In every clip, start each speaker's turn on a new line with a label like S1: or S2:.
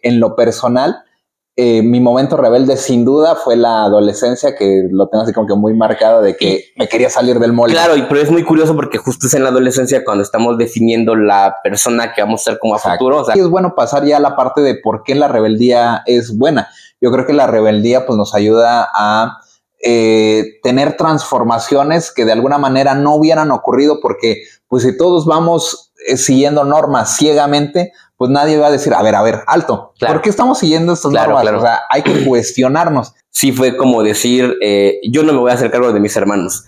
S1: En lo personal, mi momento rebelde sin duda fue la adolescencia, que lo tengo así como que muy marcado de que me quería salir del molde.
S2: Claro, pero es muy curioso porque justo es en la adolescencia cuando estamos definiendo la persona que vamos a ser como a futuro. O sea,
S1: y es bueno pasar ya a la parte de por qué la rebeldía es buena. Yo creo que la rebeldía pues nos ayuda a tener transformaciones que de alguna manera no hubieran ocurrido, porque pues si todos vamos siguiendo normas ciegamente, pues nadie va a decir, a ver, alto,
S2: claro.
S1: ¿Por qué estamos siguiendo estas normas? Claro. O sea, hay que cuestionarnos.
S2: Sí, fue como decir, yo no me voy a hacer cargo de mis hermanos.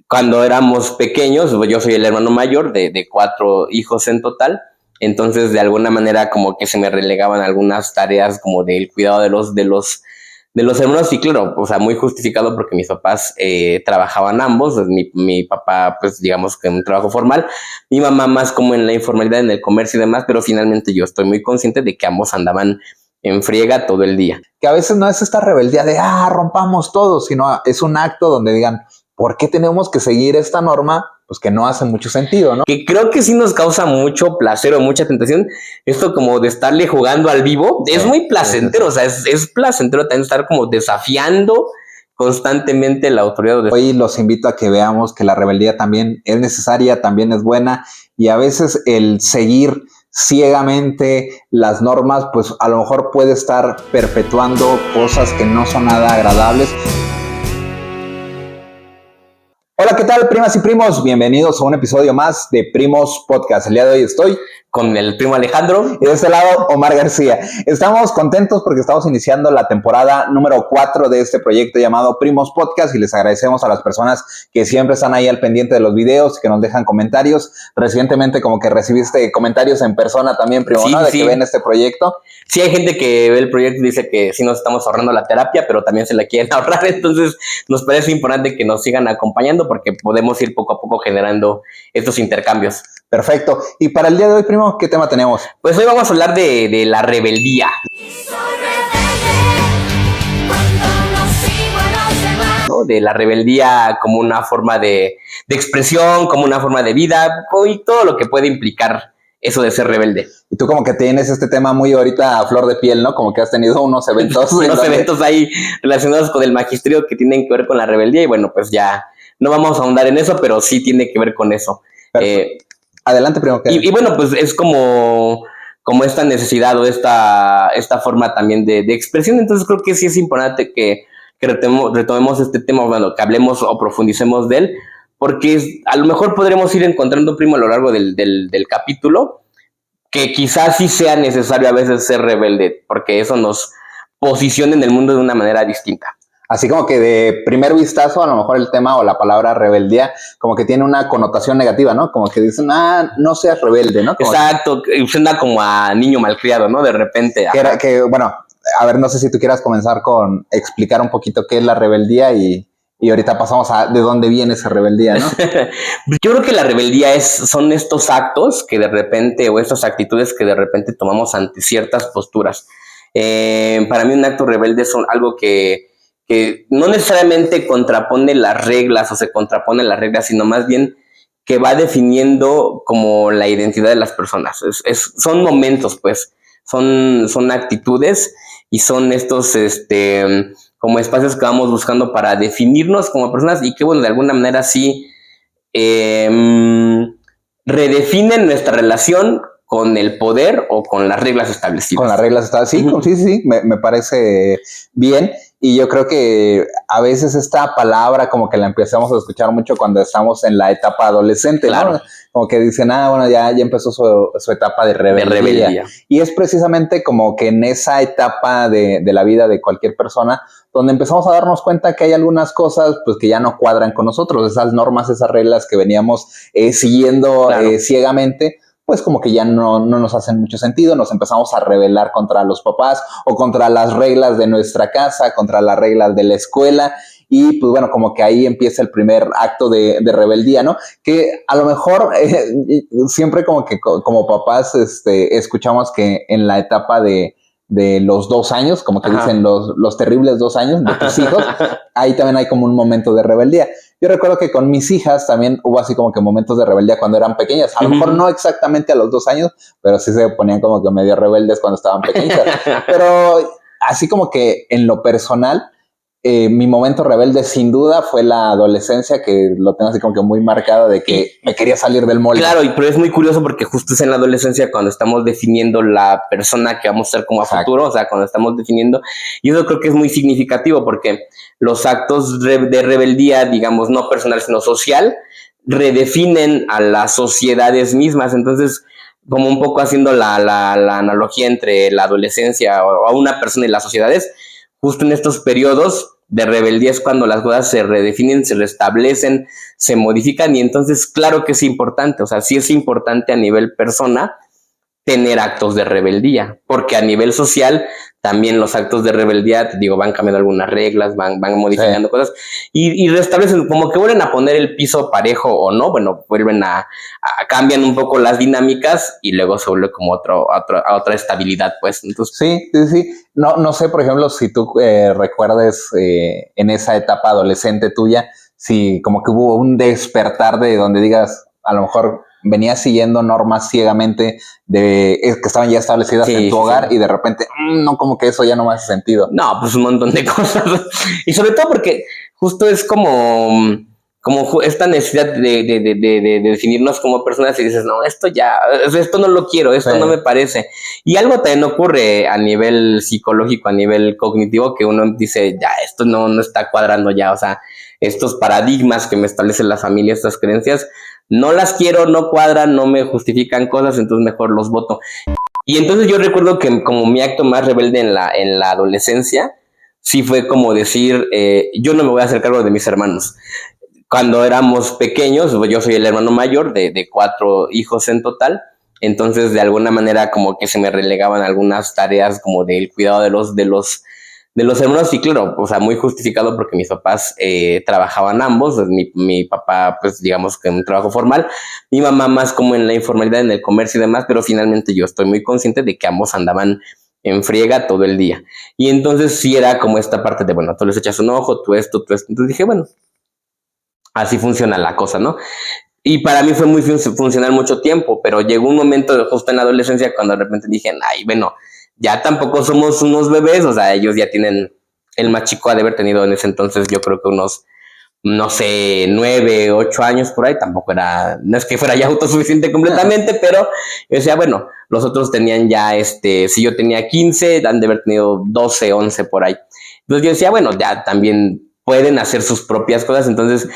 S2: Cuando éramos pequeños, yo soy el hermano mayor de 4 hijos en total, entonces de alguna manera como que se me relegaban algunas tareas como del cuidado de los hermanos, y claro, o sea, muy justificado porque mis papás trabajaban ambos, mi papá pues digamos que en un trabajo formal, mi mamá más como en la informalidad, en el comercio y demás, pero finalmente yo estoy muy consciente de que ambos andaban en friega todo el día.
S1: Que a veces no es esta rebeldía de, rompamos todo, sino es un acto donde digan, ¿por qué tenemos que seguir esta norma? Pues que no hace mucho sentido, ¿no?
S2: Que creo que sí nos causa mucho placer o mucha tentación. Esto como de estarle jugando al vivo, sí, es muy placentero, sí. O sea, es placentero también estar como desafiando constantemente la autoridad.
S1: Hoy los invito a que veamos que la rebeldía también es necesaria, también es buena, y a veces el seguir ciegamente las normas, pues a lo mejor puede estar perpetuando cosas que no son nada agradables. Hola, ¿qué tal, primas y primos? Bienvenidos a un episodio más de Primos Podcast. El día de hoy estoy
S2: con el primo Alejandro
S1: y de este lado Omar García. Estamos contentos porque estamos iniciando la temporada número 4 de este proyecto llamado Primos Podcast, y les agradecemos a las personas que siempre están ahí al pendiente de los videos y que nos dejan comentarios. Recientemente como que recibiste comentarios en persona también, primo, sí, ¿no? De que ven este proyecto.
S2: Sí, hay gente que ve el proyecto y dice que sí nos estamos ahorrando la terapia, pero también se la quieren ahorrar, entonces nos parece importante que nos sigan acompañando porque podemos ir poco a poco generando estos intercambios.
S1: Perfecto. Y para el día de hoy, primo, ¿qué tema tenemos?
S2: Pues hoy vamos a hablar de la rebeldía. ¿No? De la rebeldía como una forma de expresión, como una forma de vida y todo lo que puede implicar eso de ser rebelde.
S1: Y tú como que tienes este tema muy ahorita a flor de piel, ¿no? Como que has tenido unos eventos.
S2: Eventos ahí relacionados con el magisterio que tienen que ver con la rebeldía, y bueno, pues ya no vamos a ahondar en eso, pero sí tiene que ver con eso.
S1: Adelante, primo.
S2: Y bueno, pues es como esta necesidad o esta forma también de expresión. Entonces creo que sí es importante que retomemos este tema, bueno, que hablemos o profundicemos de él, porque a lo mejor podremos ir encontrando, primo, a lo largo del capítulo, que quizás sí sea necesario a veces ser rebelde, porque eso nos posiciona en el mundo de una manera distinta.
S1: Así como que de primer vistazo, a lo mejor el tema o la palabra rebeldía como que tiene una connotación negativa, ¿no? Como que dicen, no seas rebelde, ¿no? Como
S2: exacto, suena como a niño malcriado, ¿no? De repente.
S1: Bueno, a ver, no sé si tú quieras comenzar con explicar un poquito qué es la rebeldía y ahorita pasamos a de dónde viene esa rebeldía, ¿no?
S2: Yo creo que la rebeldía son estos actos que de repente, o estas actitudes que de repente tomamos ante ciertas posturas. Para mí un acto rebelde es algo que no necesariamente contrapone las reglas o se contrapone las reglas, sino más bien que va definiendo como la identidad de las personas. Son momentos, pues, son actitudes y son estos como espacios que vamos buscando para definirnos como personas, y que bueno, de alguna manera sí redefinen nuestra relación con el poder o con las reglas establecidas.
S1: Con las reglas establecidas, sí, me parece bien. Y yo creo que a veces esta palabra como que la empezamos a escuchar mucho cuando estamos en la etapa adolescente, claro, ¿no? Como que dicen, bueno, ya empezó su etapa de rebeldía. Y es precisamente como que en esa etapa de la vida de cualquier persona donde empezamos a darnos cuenta que hay algunas cosas pues que ya no cuadran con nosotros, esas normas, esas reglas que veníamos siguiendo, claro, ciegamente, pues como que ya no nos hacen mucho sentido, nos empezamos a rebelar contra los papás o contra las reglas de nuestra casa, contra las reglas de la escuela, y pues bueno, como que ahí empieza el primer acto de rebeldía, ¿no? Que a lo mejor siempre como que como papás escuchamos que en la etapa de de los 2 años, como que dicen los terribles 2 años de tus hijos, ahí también hay como un momento de rebeldía. Yo recuerdo que con mis hijas también hubo así como que momentos de rebeldía cuando eran pequeñas. A lo mejor no exactamente a los 2 años, pero sí se ponían como que medio rebeldes cuando estaban pequeñitas. Pero así como que en lo personal, mi momento rebelde sin duda fue la adolescencia, que lo tengo así como que muy marcado de que me quería salir del molde.
S2: Claro, pero es muy curioso porque justo es en la adolescencia cuando estamos definiendo la persona que vamos a ser como a futuro, o sea, cuando estamos definiendo, y eso creo que es muy significativo porque los actos de rebeldía, digamos, no personal, sino social, redefinen a las sociedades mismas. Entonces, como un poco haciendo la analogía entre la adolescencia o a una persona y las sociedades, justo en estos periodos de rebeldía es cuando las cosas se redefinen, se restablecen, se modifican, y entonces claro que es importante, o sea, sí es importante a nivel persona tener actos de rebeldía, porque a nivel social también los actos de rebeldía, te digo, van cambiando algunas reglas, van modificando cosas y restablecen, como que vuelven a poner el piso parejo o no, bueno, vuelven a cambian un poco las dinámicas y luego se vuelve como otra estabilidad, pues. Entonces,
S1: sí. No sé, por ejemplo, si tú recuerdes en esa etapa adolescente tuya, si como que hubo un despertar de donde digas, a lo mejor venías siguiendo normas ciegamente que estaban ya establecidas en tu hogar y de repente, no, como que eso ya no me hace sentido.
S2: No, pues un montón de cosas. Y sobre todo porque justo es como esta necesidad de definirnos como personas y dices, no, esto no lo quiero, esto no me parece. Y algo también ocurre a nivel psicológico, a nivel cognitivo, que uno dice, ya, esto no está cuadrando ya, o sea, estos paradigmas que me establecen la familia, estas creencias, no las quiero, no cuadran, no me justifican cosas, entonces mejor los voto. Y entonces yo recuerdo que como mi acto más rebelde en la adolescencia, sí fue como decir, yo no me voy a hacer cargo de mis hermanos. Cuando éramos pequeños, yo soy el hermano mayor de 4 hijos en total, entonces de alguna manera como que se me relegaban algunas tareas como del cuidado de los hermanos, y claro, o sea, muy justificado porque mis papás trabajaban ambos, mi papá pues digamos que en un trabajo formal, mi mamá más como en la informalidad, en el comercio y demás, pero finalmente yo estoy muy consciente de que ambos andaban en friega todo el día. Y entonces sí era como esta parte de, bueno, tú les echas un ojo, tú esto. Entonces dije, bueno, así funciona la cosa, ¿no? Y para mí fue muy funcional mucho tiempo, pero llegó un momento justo en la adolescencia cuando de repente dije, ay, bueno, ya tampoco somos unos bebés, o sea, ellos ya tienen, el más chico ha de haber tenido en ese entonces yo creo que unos, no sé, 9, 8 años por ahí, tampoco no es que fuera ya autosuficiente completamente, pero yo decía, bueno, los otros tenían ya, si yo tenía 15, han de haber tenido 12, 11 por ahí. Entonces yo decía, bueno, ya también pueden hacer sus propias cosas, entonces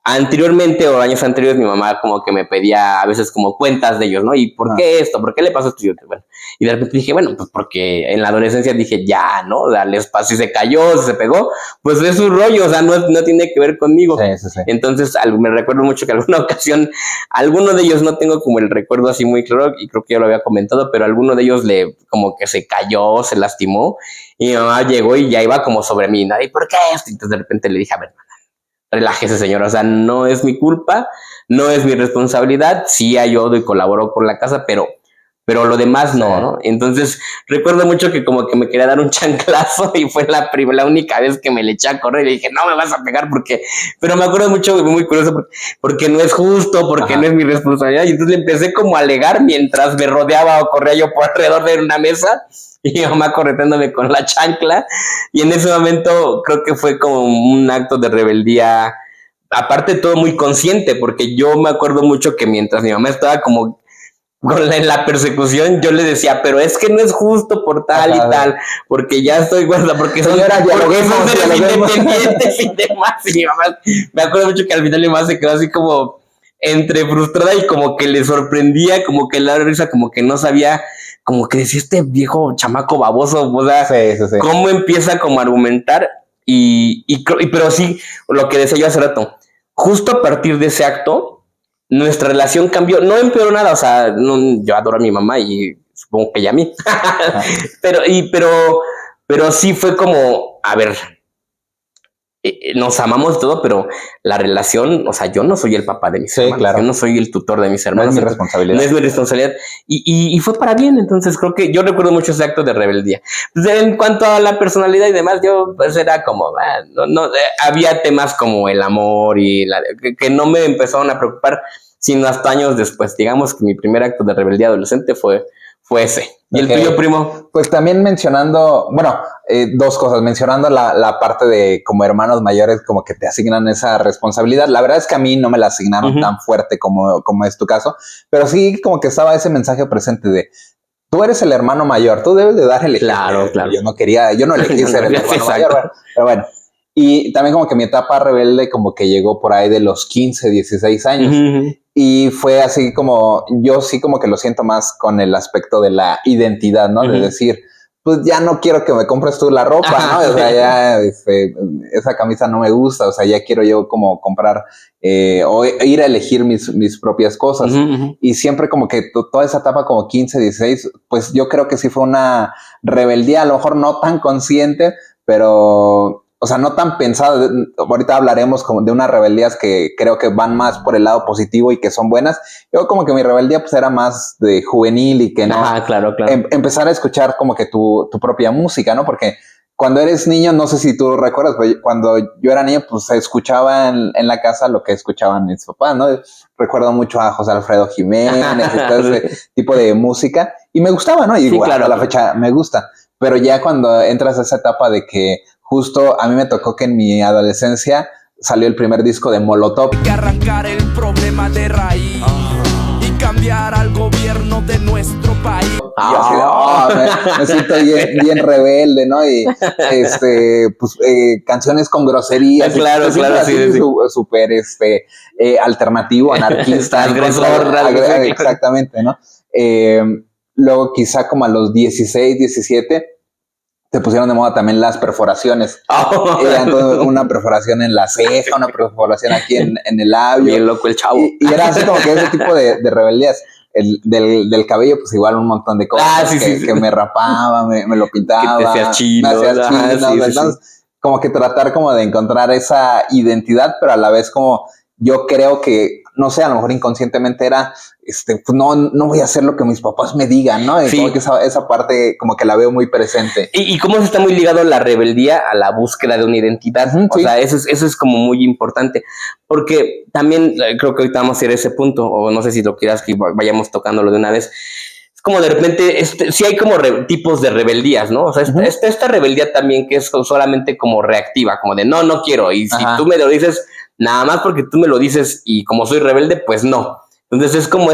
S2: anteriormente o años anteriores mi mamá como que me pedía a veces como cuentas de ellos, ¿no? ¿Y por qué esto? ¿Por qué le pasó esto? Bueno, y de repente dije, bueno, pues porque en la adolescencia dije, ya, ¿no? Dale espacio, si se cayó, si se pegó, pues es su rollo, o sea, no tiene que ver conmigo.
S1: Sí.
S2: Entonces me recuerdo mucho que alguna ocasión, alguno de ellos no tengo como el recuerdo así muy claro, y creo que ya lo había comentado, pero alguno de ellos como que se cayó, se lastimó, y mi mamá llegó y ya iba como sobre mí, ¿no? ¿Y por qué esto? Entonces de repente le dije, a ver, relájese, señora, o sea, no es mi culpa, no es mi responsabilidad, sí ayudo y colaboro con la casa, pero lo demás no, ¿no? Entonces, recuerdo mucho que como que me quería dar un chanclazo y fue la única vez que me le eché a correr y le dije, no me vas a pegar pero me acuerdo mucho, muy curioso, porque no es justo, porque no es mi responsabilidad, y entonces le empecé como a alegar mientras me rodeaba o corría yo por alrededor de una mesa, y mi mamá correteándome con la chancla, y en ese momento creo que fue como un acto de rebeldía, aparte de todo muy consciente, porque yo me acuerdo mucho que mientras mi mamá estaba como en la persecución, yo le decía, pero es que no es justo por tal y tal, porque ya estoy guarda, porque son independientes y demás, y mi mamá, me acuerdo mucho que al final mi mamá se quedó así como entre frustrada y como que le sorprendía, como que le daba risa, como que no sabía, como que decía este viejo chamaco baboso, o sea,
S1: sí.
S2: cómo empieza como a argumentar, pero sí, lo que decía yo hace rato, justo a partir de ese acto, nuestra relación cambió, no empeoró nada, o sea, yo adoro a mi mamá y supongo que ella a mí, pero sí fue como, a ver, nos amamos todo, pero la relación, o sea, yo no soy el papá de mis hermanos,
S1: claro.
S2: Yo no soy el tutor de mis hermanos.
S1: No es mi responsabilidad.
S2: No es mi responsabilidad. Y fue para bien, entonces creo que yo recuerdo mucho ese acto de rebeldía. Entonces, en cuanto a la personalidad y demás, yo pues era como, había temas como el amor y que no me empezaron a preocupar, sino hasta años después. Digamos que mi primer acto de rebeldía adolescente fue ese. ¿Y el tuyo, primo?
S1: Pues también mencionando, bueno, dos cosas. Mencionando la parte de como hermanos mayores, como que te asignan esa responsabilidad. La verdad es que a mí no me la asignaron tan fuerte como es tu caso, pero sí como que estaba ese mensaje presente de tú eres el hermano mayor, tú debes de dar el ejemplo.
S2: Claro.
S1: Yo no elegí ser el hermano mayor, pero bueno. Y también como que mi etapa rebelde como que llegó por ahí de los 15, 16 años. Y fue así como, yo sí como que lo siento más con el aspecto de la identidad, ¿no? De decir, pues ya no quiero que me compres tú la ropa, ¿no? O sea, ya esa camisa no me gusta, o sea, ya quiero yo como comprar o ir a elegir mis propias cosas. Y siempre como que toda esa etapa como 15, 16, pues yo creo que sí fue una rebeldía, a lo mejor no tan consciente, pero... O sea, no tan pensado. Ahorita hablaremos como de unas rebeldías que creo que van más por el lado positivo y que son buenas. Yo como que mi rebeldía pues era más de juvenil y que no...
S2: Claro.
S1: Empezar a escuchar como que tu propia música, ¿no? Porque cuando eres niño, no sé si tú recuerdas, pero cuando yo era niño, pues se escuchaba en la casa lo que escuchaban mis papás, ¿no? Recuerdo mucho a José Alfredo Jiménez y todo ese tipo de música. Y me gustaba, ¿no? Y
S2: sí, claro,
S1: a la fecha me gusta. Pero ya cuando entras a esa etapa de que justo a mí me tocó que en mi adolescencia salió el primer disco de Molotov.
S3: Hay que arrancar el problema de raíz y cambiar al gobierno de nuestro país.
S1: Y yo así, me siento bien rebelde, ¿no? Y pues canciones con groserías.
S2: Claro,
S1: sí. Súper alternativo, anarquista. Exactamente, ¿no? Luego quizá como a los 16, 17 se pusieron de moda también las perforaciones. Entonces, una perforación en la ceja, una perforación aquí en el labio.
S2: Bien loco el chavo.
S1: Y era así como que ese tipo de rebeldías. Del cabello, pues igual un montón de cosas que me rapaba, me lo pintaba.
S2: Que te hacías chino.
S1: Me hacías chino. Entonces, como que tratar como de encontrar esa identidad, pero a la vez como yo creo que, no sé, a lo mejor inconscientemente era, pues no voy a hacer lo que mis papás me digan, ¿no? Y como que esa parte como que la veo muy presente.
S2: Y cómo se está muy ligado la rebeldía a la búsqueda de una identidad. O sea, eso es como muy importante. Porque también creo que ahorita vamos a ir a ese punto, o no sé si lo quieras que vayamos tocándolo de una vez. Es como de repente, sí hay como tipos de rebeldías, ¿no? O sea, esta rebeldía también que es solamente como reactiva, como de no quiero. Y si tú me lo dices, nada más porque tú me lo dices y como soy rebelde, pues no. Entonces es como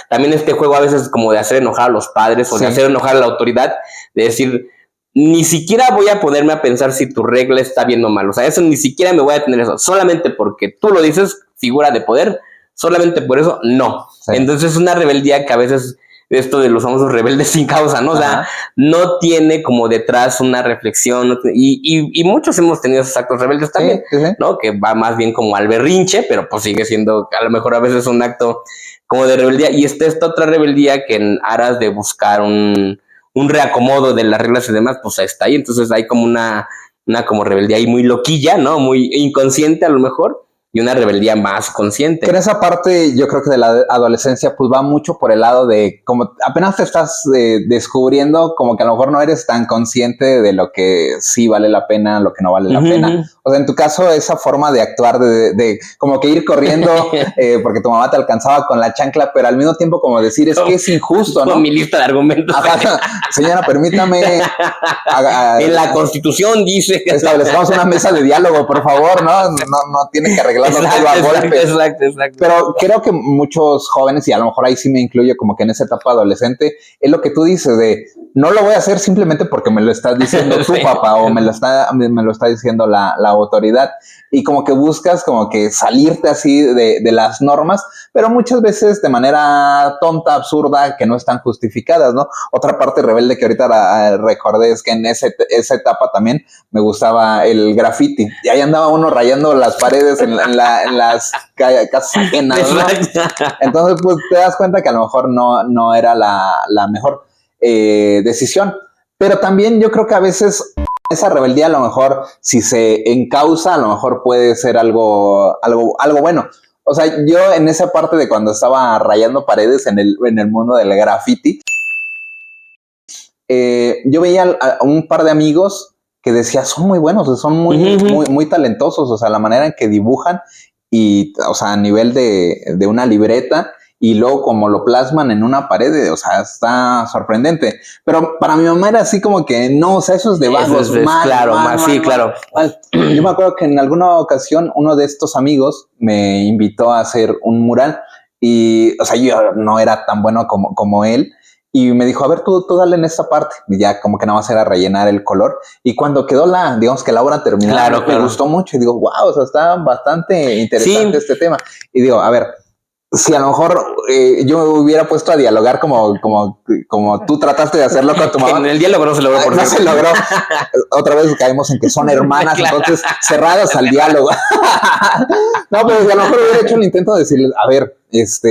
S2: también este juego a veces como de hacer enojar a los padres o de hacer enojar a la autoridad, de decir, ni siquiera voy a ponerme a pensar si tu regla está bien o mal. O sea, eso ni siquiera me voy a tener eso. Solamente porque tú lo dices, figura de poder, solamente por eso, no. Sí. Entonces es una rebeldía que a veces... esto de los famosos rebeldes sin causa, ¿no? O sea, no tiene como detrás una reflexión, y muchos hemos tenido esos actos rebeldes también, ¿no? Que va más bien como al berrinche, pero pues sigue siendo a lo mejor a veces un acto como de rebeldía, y esta otra rebeldía que en aras de buscar un reacomodo de las reglas y demás, pues está ahí. Entonces hay como una como rebeldía ahí muy loquilla, ¿no? Muy inconsciente a lo mejor, y una rebeldía más consciente.
S1: Que en esa parte yo creo que de la adolescencia pues va mucho por el lado de como apenas te estás descubriendo, como que a lo mejor no eres tan consciente de lo que sí vale la pena, lo que no vale la pena. O sea, en tu caso esa forma de actuar, de como que ir corriendo porque tu mamá te alcanzaba con la chancla, pero al mismo tiempo como decir es que es injusto, ¿no?
S2: Con mi lista de argumentos.
S1: Señora, permítame.
S2: En la Constitución dice que
S1: establezcamos una mesa de diálogo, por favor, ¿no? No tiene que arreglarlo todo a golpes. Exacto. Pero creo que muchos jóvenes, y a lo mejor ahí sí me incluyo como que en esa etapa adolescente, es lo que tú dices de no lo voy a hacer simplemente porque me lo estás diciendo tu papá o me lo está diciendo la autoridad, y como que buscas como que salirte así de las normas, pero muchas veces de manera tonta, absurda, que no están justificadas, ¿no? Otra parte rebelde que ahorita recordé es que en esa etapa también me gustaba el graffiti, y ahí andaba uno rayando las paredes en las casas ajenas, ¿no? Entonces pues te das cuenta que a lo mejor no era la mejor decisión, pero también yo creo que a veces esa rebeldía a lo mejor, si se encausa, a lo mejor puede ser algo bueno. O sea, yo en esa parte de cuando estaba rayando paredes en el mundo del graffiti, yo veía a un par de amigos que decía, son muy buenos, son muy talentosos, o sea, la manera en que dibujan y, o sea, a nivel de una libreta y luego como lo plasman en una pared, o sea, está sorprendente. Pero para mi mamá era así como que, no, o sea, eso es de vagos.
S2: Claro.
S1: Yo me acuerdo que en alguna ocasión uno de estos amigos me invitó a hacer un mural y, o sea, yo no era tan bueno como él. Y me dijo, a ver, tú dale en esta parte. Y ya como que nada más era rellenar el color. Y cuando quedó digamos que la obra terminada, me gustó mucho. Y digo, wow, o sea, está bastante interesante este tema. Y digo, a ver, si a lo mejor yo me hubiera puesto a dialogar como tú trataste de hacerlo con tu mamá.
S2: En el diálogo no se logró.
S1: No se logró. Otra vez caemos en que son hermanas, claro. Entonces cerradas al diálogo. No, pero si a lo mejor hubiera hecho el intento de decirles, a ver, pues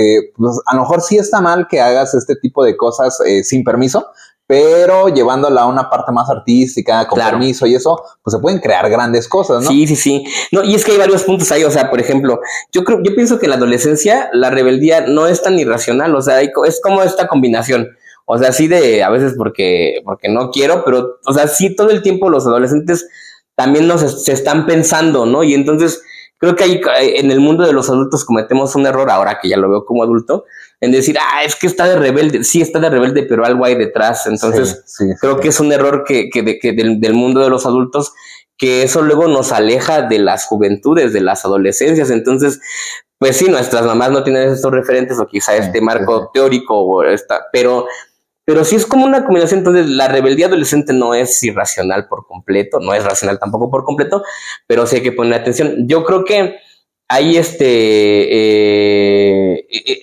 S1: a lo mejor sí está mal que hagas este tipo de cosas sin permiso, pero llevándola a una parte más artística, con permiso y eso, pues se pueden crear grandes cosas, ¿no?
S2: Sí. No, y es que hay varios puntos ahí, o sea, por ejemplo, yo pienso que en la adolescencia la rebeldía no es tan irracional, o sea, es como esta combinación, o sea, sí de a veces porque no quiero, pero, o sea, sí todo el tiempo los adolescentes también se están pensando, ¿no? Y entonces creo que ahí en el mundo de los adultos cometemos un error, ahora que ya lo veo como adulto, en decir, es que está de rebelde. Sí, está de rebelde, pero algo hay detrás. Entonces, creo que es un error que del mundo de los adultos, que eso luego nos aleja de las juventudes, de las adolescencias. Entonces, pues sí, nuestras mamás no tienen estos referentes o quizá este marco teórico, pero sí es como una combinación. Entonces, la rebeldía adolescente no es irracional por completo, no es racional tampoco por completo, pero sí hay que poner atención. Yo creo que hay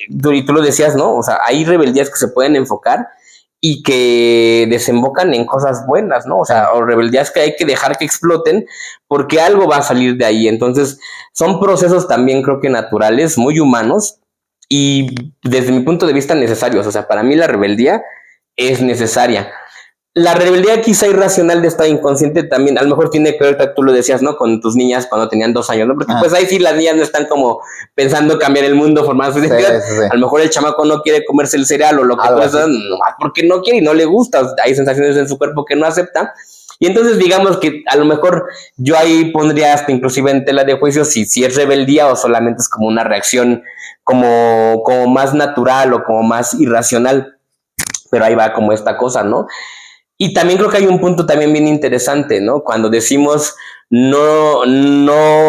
S2: y tú lo decías, ¿no? O sea, hay rebeldías que se pueden enfocar y que desembocan en cosas buenas, ¿no? O sea, o rebeldías que hay que dejar que exploten porque algo va a salir de ahí. Entonces, son procesos también creo que naturales, muy humanos y desde mi punto de vista necesarios. O sea, para mí la rebeldía es necesaria. La rebeldía quizá irracional de estado inconsciente también, a lo mejor tiene que ver, tú lo decías, ¿no? Con tus niñas cuando tenían 2 años, ¿no? Porque pues ahí sí las niñas no están como pensando cambiar el mundo, formar su identidad. Sí. A lo mejor el chamaco no quiere comerse el cereal o lo que pueda, no, porque no quiere y no le gusta. Hay sensaciones en su cuerpo que no acepta. Y entonces digamos que a lo mejor yo ahí pondría hasta inclusive en tela de juicio si es rebeldía o solamente es como una reacción como más natural o como más irracional. Pero ahí va como esta cosa, ¿no? Y también creo que hay un punto también bien interesante, ¿no? Cuando decimos, no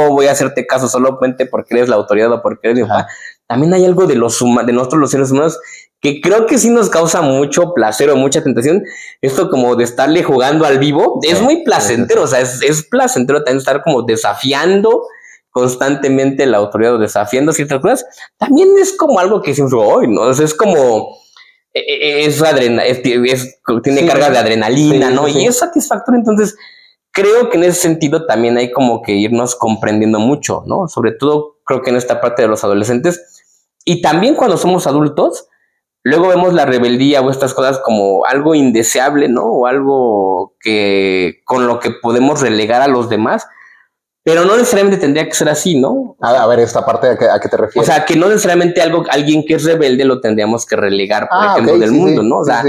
S2: voy a hacerte caso solamente porque eres la autoridad o porque eres mi papá, también hay algo de nosotros los seres humanos que creo que sí nos causa mucho placer o mucha tentación. Esto como de estarle jugando al vivo, es muy placentero, o sea, es placentero también estar como desafiando constantemente la autoridad o desafiando ciertas cosas. También es como algo que siempre hoy, ¿no? O sea, es como... tiene carga de adrenalina, ¿no? Y es satisfactorio. Entonces, creo que en ese sentido también hay como que irnos comprendiendo mucho, ¿no? Sobre todo, creo que en esta parte de los adolescentes. Y también cuando somos adultos, luego vemos la rebeldía o estas cosas como algo indeseable, ¿no? O algo con lo que podemos relegar a los demás. Pero no necesariamente tendría que ser así, ¿no?
S1: A ver, esta parte, ¿a qué te refieres?
S2: O sea, que no necesariamente alguien que es rebelde lo tendríamos que relegar, por ejemplo, del mundo, ¿no? O sea,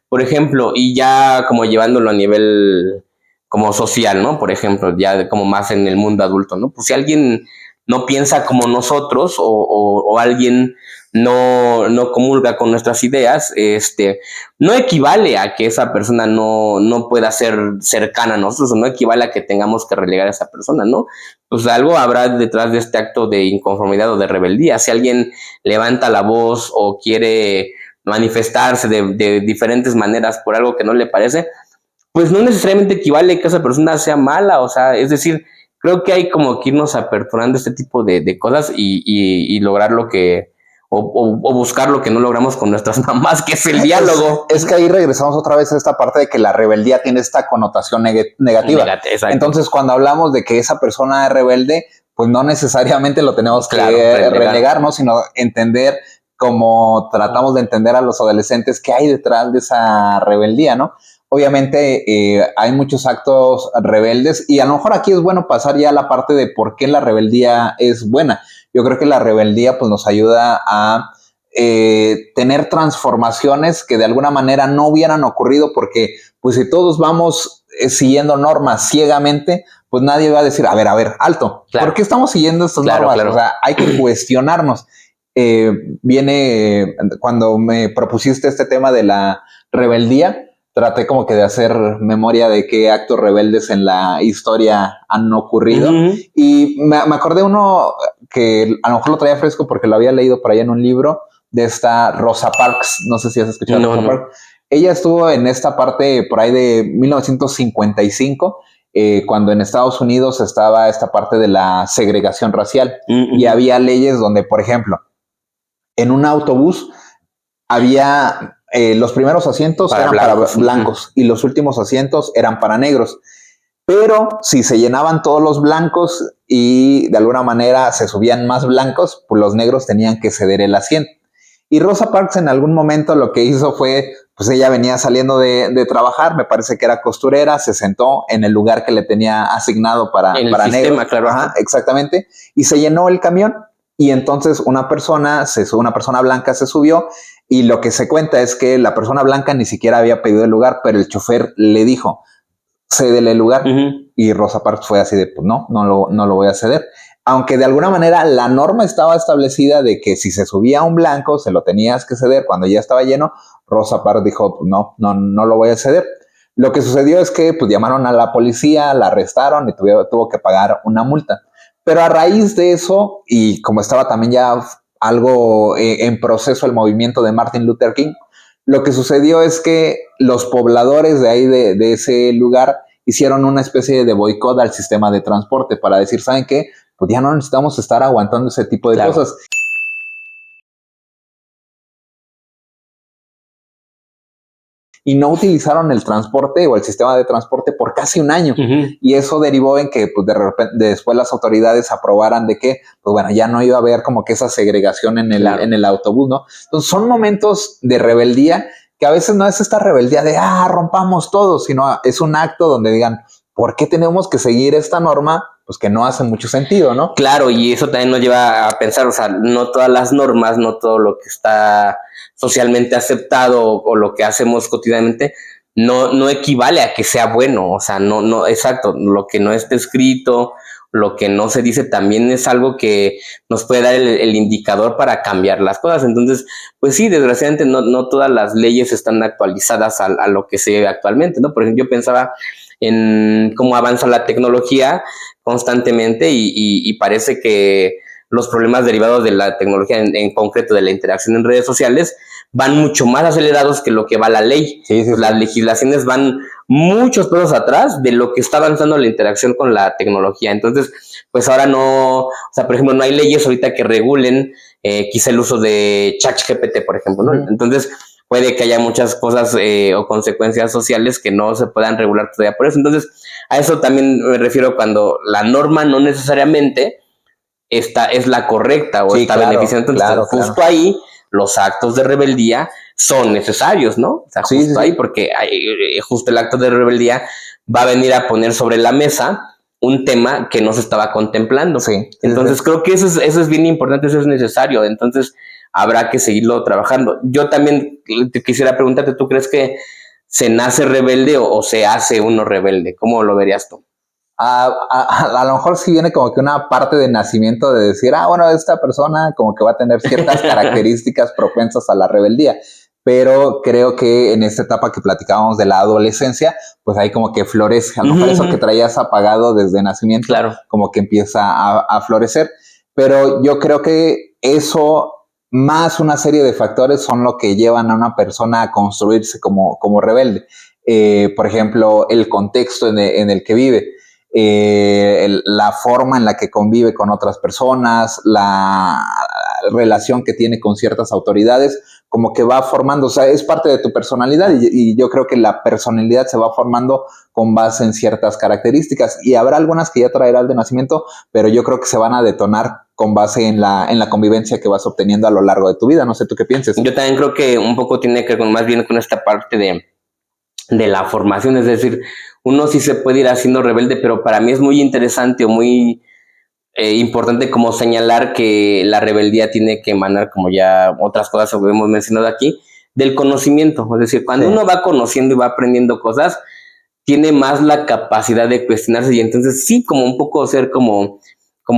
S2: por ejemplo, y ya como llevándolo a nivel como social, ¿no? Por ejemplo, ya como más en el mundo adulto, ¿no? Pues si alguien no piensa como nosotros o alguien no comulga con nuestras ideas, no equivale a que esa persona no pueda ser cercana a nosotros, o no equivale a que tengamos que relegar a esa persona, ¿no? Pues algo habrá detrás de este acto de inconformidad o de rebeldía. Si alguien levanta la voz o quiere manifestarse de diferentes maneras por algo que no le parece, pues no necesariamente equivale a que esa persona sea mala, o sea, es decir, creo que hay como que irnos aperturando este tipo de cosas y lograr lo que... O buscar lo que no logramos con nuestras mamás, que es el diálogo.
S1: Es que ahí regresamos otra vez a esta parte de que la rebeldía tiene esta connotación negativa. Entonces, cuando hablamos de que esa persona es rebelde, pues no necesariamente lo tenemos que relegar, ¿no? Sino entender como tratamos de entender a los adolescentes qué hay detrás de esa rebeldía, ¿no? obviamente hay muchos actos rebeldes y a lo mejor aquí es bueno pasar ya a la parte de por qué la rebeldía es buena. Yo creo que la rebeldía pues nos ayuda a tener transformaciones que de alguna manera no hubieran ocurrido porque pues si todos vamos siguiendo normas ciegamente, pues nadie va a decir, a ver, alto,
S2: Claro.
S1: ¿por qué estamos siguiendo estas normas?
S2: Claro.
S1: O sea, hay que cuestionarnos. Cuando me propusiste este tema de la rebeldía, traté como que de hacer memoria de qué actos rebeldes en la historia han ocurrido. Y me acordé uno que a lo mejor lo traía fresco porque lo había leído por ahí en un libro de esta Rosa Parks. No sé si has escuchado a Rosa Parks. Ella estuvo en esta parte por ahí de 1955, cuando en Estados Unidos estaba esta parte de la segregación racial. Y había leyes donde, por ejemplo, en un autobús había los primeros asientos eran para blancos y los últimos asientos eran para negros. Pero si se llenaban todos los blancos y de alguna manera se subían más blancos, pues los negros tenían que ceder el asiento. Y Rosa Parks en algún momento lo que hizo fue, pues ella venía saliendo de trabajar, me parece que era costurera, se sentó en el lugar que le tenía asignado para negros.
S2: Claro.
S1: Ajá, exactamente. Y se llenó el camión. Y entonces una persona blanca se subió y lo que se cuenta es que la persona blanca ni siquiera había pedido el lugar, pero el chofer le dijo, cédele el lugar. Y Rosa Parks fue así de, pues no lo voy a ceder. Aunque de alguna manera la norma estaba establecida de que si se subía un blanco se lo tenías que ceder cuando ya estaba lleno, Rosa Parks dijo, no lo voy a ceder. Lo que sucedió es que pues llamaron a la policía, la arrestaron y tuvo que pagar una multa. Pero a raíz de eso, y como estaba también ya algo en proceso el movimiento de Martin Luther King, lo que sucedió es que los pobladores de ahí de ese lugar hicieron una especie de boicot al sistema de transporte para decir, ¿saben qué? Pues ya no necesitamos estar aguantando ese tipo de cosas. Y no utilizaron el transporte o el sistema de transporte por casi un año. Y eso derivó en que pues, de repente después las autoridades aprobaran de que, pues bueno, ya no iba a haber como que esa segregación en el autobús, ¿no? Entonces son momentos de rebeldía que a veces no es esta rebeldía de, rompamos todo, sino es un acto donde digan, ¿por qué tenemos que seguir esta norma? Pues que no hace mucho sentido, ¿no?
S2: Claro, y eso también nos lleva a pensar, o sea, no todas las normas, no todo lo que está socialmente aceptado o lo que hacemos cotidianamente no equivale a que sea bueno, o sea, no, exacto, lo que no está escrito, lo que no se dice también es algo que nos puede dar el indicador para cambiar las cosas. Entonces, pues sí, desgraciadamente no todas las leyes están actualizadas a lo que se ve actualmente, ¿no? Por ejemplo, yo pensaba en cómo avanza la tecnología constantemente y parece que los problemas derivados de la tecnología, en concreto de la interacción en redes sociales, van mucho más acelerados que lo que va la ley. Sí. Las legislaciones van muchos pasos atrás de lo que está avanzando la interacción con la tecnología. Entonces, pues ahora o sea, por ejemplo, no hay leyes ahorita que regulen quizá el uso de ChatGPT, por ejemplo, ¿no? Entonces, puede que haya muchas cosas o consecuencias sociales que no se puedan regular todavía por eso. Entonces, a eso también me refiero cuando la norma no necesariamente es la correcta o está beneficiando. Entonces, justo ahí los actos de rebeldía son necesarios, ¿no? O sea, justo ahí, porque justo el acto de rebeldía va a venir a poner sobre la mesa un tema que no se estaba contemplando. Entonces, creo que eso es bien importante, eso es necesario. Entonces, habrá que seguirlo trabajando. Yo también te quisiera preguntarte, ¿tú crees que se nace rebelde o se hace uno rebelde? ¿Cómo lo verías tú?
S1: A lo mejor sí viene como que una parte de nacimiento de decir, bueno, esta persona como que va a tener ciertas características propensas a la rebeldía, pero creo que en esta etapa que platicábamos de la adolescencia, pues ahí como que florece, a lo mejor eso que traías apagado desde nacimiento, como que empieza a florecer, pero yo creo que eso más una serie de factores son lo que llevan a una persona a construirse como rebelde. Por ejemplo, el contexto en el que vive. La forma en la que convive con otras personas, la relación que tiene con ciertas autoridades, como que va formando, o sea, es parte de tu personalidad y yo creo que la personalidad se va formando con base en ciertas características y habrá algunas que ya traerás de nacimiento, pero yo creo que se van a detonar con base en la convivencia que vas obteniendo a lo largo de tu vida. No sé tú qué pienses.
S2: Yo también creo que un poco tiene que ver más bien con esta parte la formación, es decir, uno sí se puede ir haciendo rebelde, pero para mí es muy interesante o muy importante como señalar que la rebeldía tiene que emanar, como ya otras cosas que hemos mencionado aquí, del conocimiento. Es decir, cuando uno va conociendo y va aprendiendo cosas, tiene más la capacidad de cuestionarse y entonces sí, como un poco ser como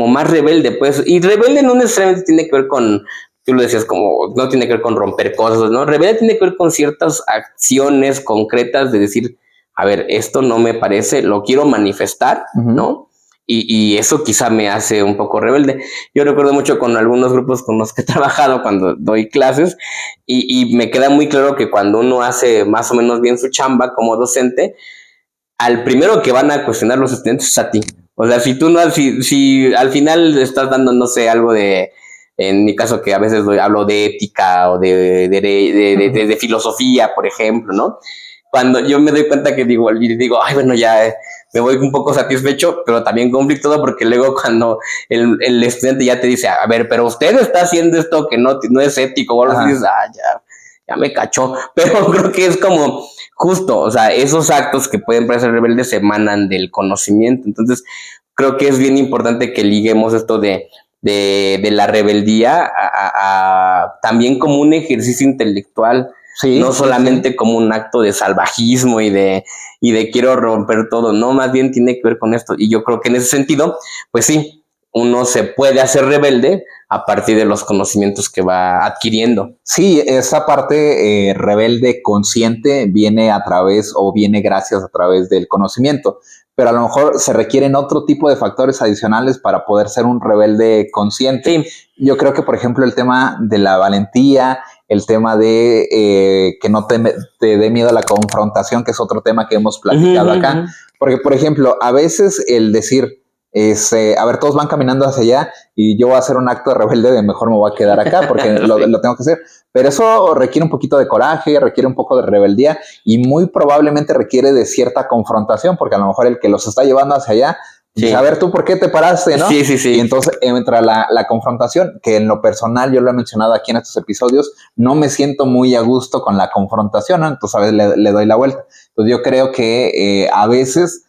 S2: más rebelde, pues. Y rebelde no necesariamente tiene que ver con, tú lo decías, como no tiene que ver con romper cosas, ¿no? Rebelde tiene que ver con ciertas acciones concretas de decir, a ver, esto no me parece, lo quiero manifestar, ¿no? Y eso quizá me hace un poco rebelde. Yo recuerdo mucho con algunos grupos con los que he trabajado cuando doy clases y me queda muy claro que cuando uno hace más o menos bien su chamba como docente, al primero que van a cuestionar los estudiantes es a ti. O sea, si tú no, si al final estás dando, no sé, algo de, en mi caso que a veces hablo de ética o de filosofía, por ejemplo, ¿no? Cuando yo me doy cuenta que digo, ay, bueno, ya me voy un poco satisfecho, pero también conflictuado porque luego cuando el estudiante ya te dice, a ver, pero usted está haciendo esto que no es ético, o algo así, dices, ya me cachó, pero creo que es como justo, o sea, esos actos que pueden parecer rebeldes emanan del conocimiento, entonces creo que es bien importante que liguemos esto de la rebeldía también como un ejercicio intelectual, no solamente como un acto de salvajismo y de quiero romper todo, no, más bien tiene que ver con esto, y yo creo que en ese sentido, pues sí, uno se puede hacer rebelde a partir de los conocimientos que va adquiriendo.
S1: Sí, esa parte rebelde consciente viene gracias a través del conocimiento, pero a lo mejor se requieren otro tipo de factores adicionales para poder ser un rebelde consciente. Sí. Yo creo que, por ejemplo, el tema de la valentía, el tema de que no te dé miedo a la confrontación, que es otro tema que hemos platicado acá, porque, por ejemplo, a veces el decir, a ver, todos van caminando hacia allá y yo voy a hacer un acto de rebelde de mejor me voy a quedar acá porque lo tengo que hacer, pero eso requiere un poquito de coraje, requiere un poco de rebeldía y muy probablemente requiere de cierta confrontación, porque a lo mejor el que los está llevando hacia allá dice, a ver, ¿tú por qué te paraste? ¿No?
S2: Sí.
S1: Y entonces entra la confrontación, que en lo personal, yo lo he mencionado aquí en estos episodios, no me siento muy a gusto con la confrontación, ¿no? Entonces a veces le doy la vuelta. Entonces yo creo que a veces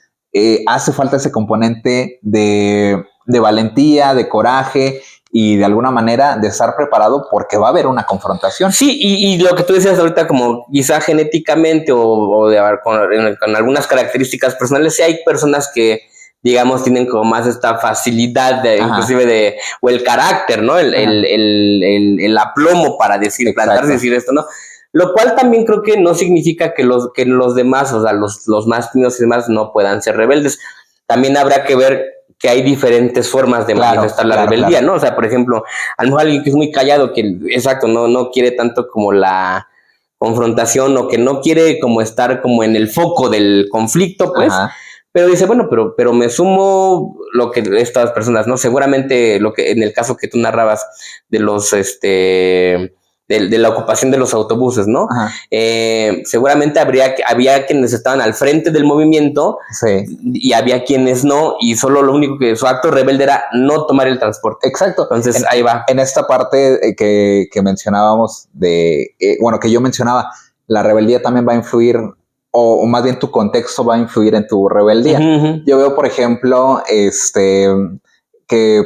S1: hace falta ese componente de valentía, de coraje y de alguna manera de estar preparado porque va a haber una confrontación.
S2: Sí, y lo que tú decías ahorita, como quizá genéticamente con algunas características personales, sí hay personas que, digamos, tienen como más esta facilidad inclusive o el carácter, ¿no? El aplomo para plantarse y decir esto, ¿no? Lo cual también creo que no significa que los demás, o sea, los más tímidos y demás no puedan ser rebeldes. También habrá que ver que hay diferentes formas de manifestar la rebeldía, ¿no? O sea, por ejemplo, a lo mejor alguien que es muy callado, que exacto, no quiere tanto como la confrontación o que no quiere como estar como en el foco del conflicto, pues, pero dice, bueno, pero me sumo lo que estas personas, ¿no? Seguramente lo que en el caso que tú narrabas de los de la ocupación de los autobuses, ¿no? Seguramente había quienes estaban al frente del movimiento y había quienes no, y solo lo único que su acto rebelde era no tomar el transporte.
S1: Exacto.
S2: Entonces ahí va.
S1: En esta parte que mencionábamos que yo mencionaba, la rebeldía también va a influir, o más bien tu contexto va a influir en tu rebeldía. Yo veo, por ejemplo, que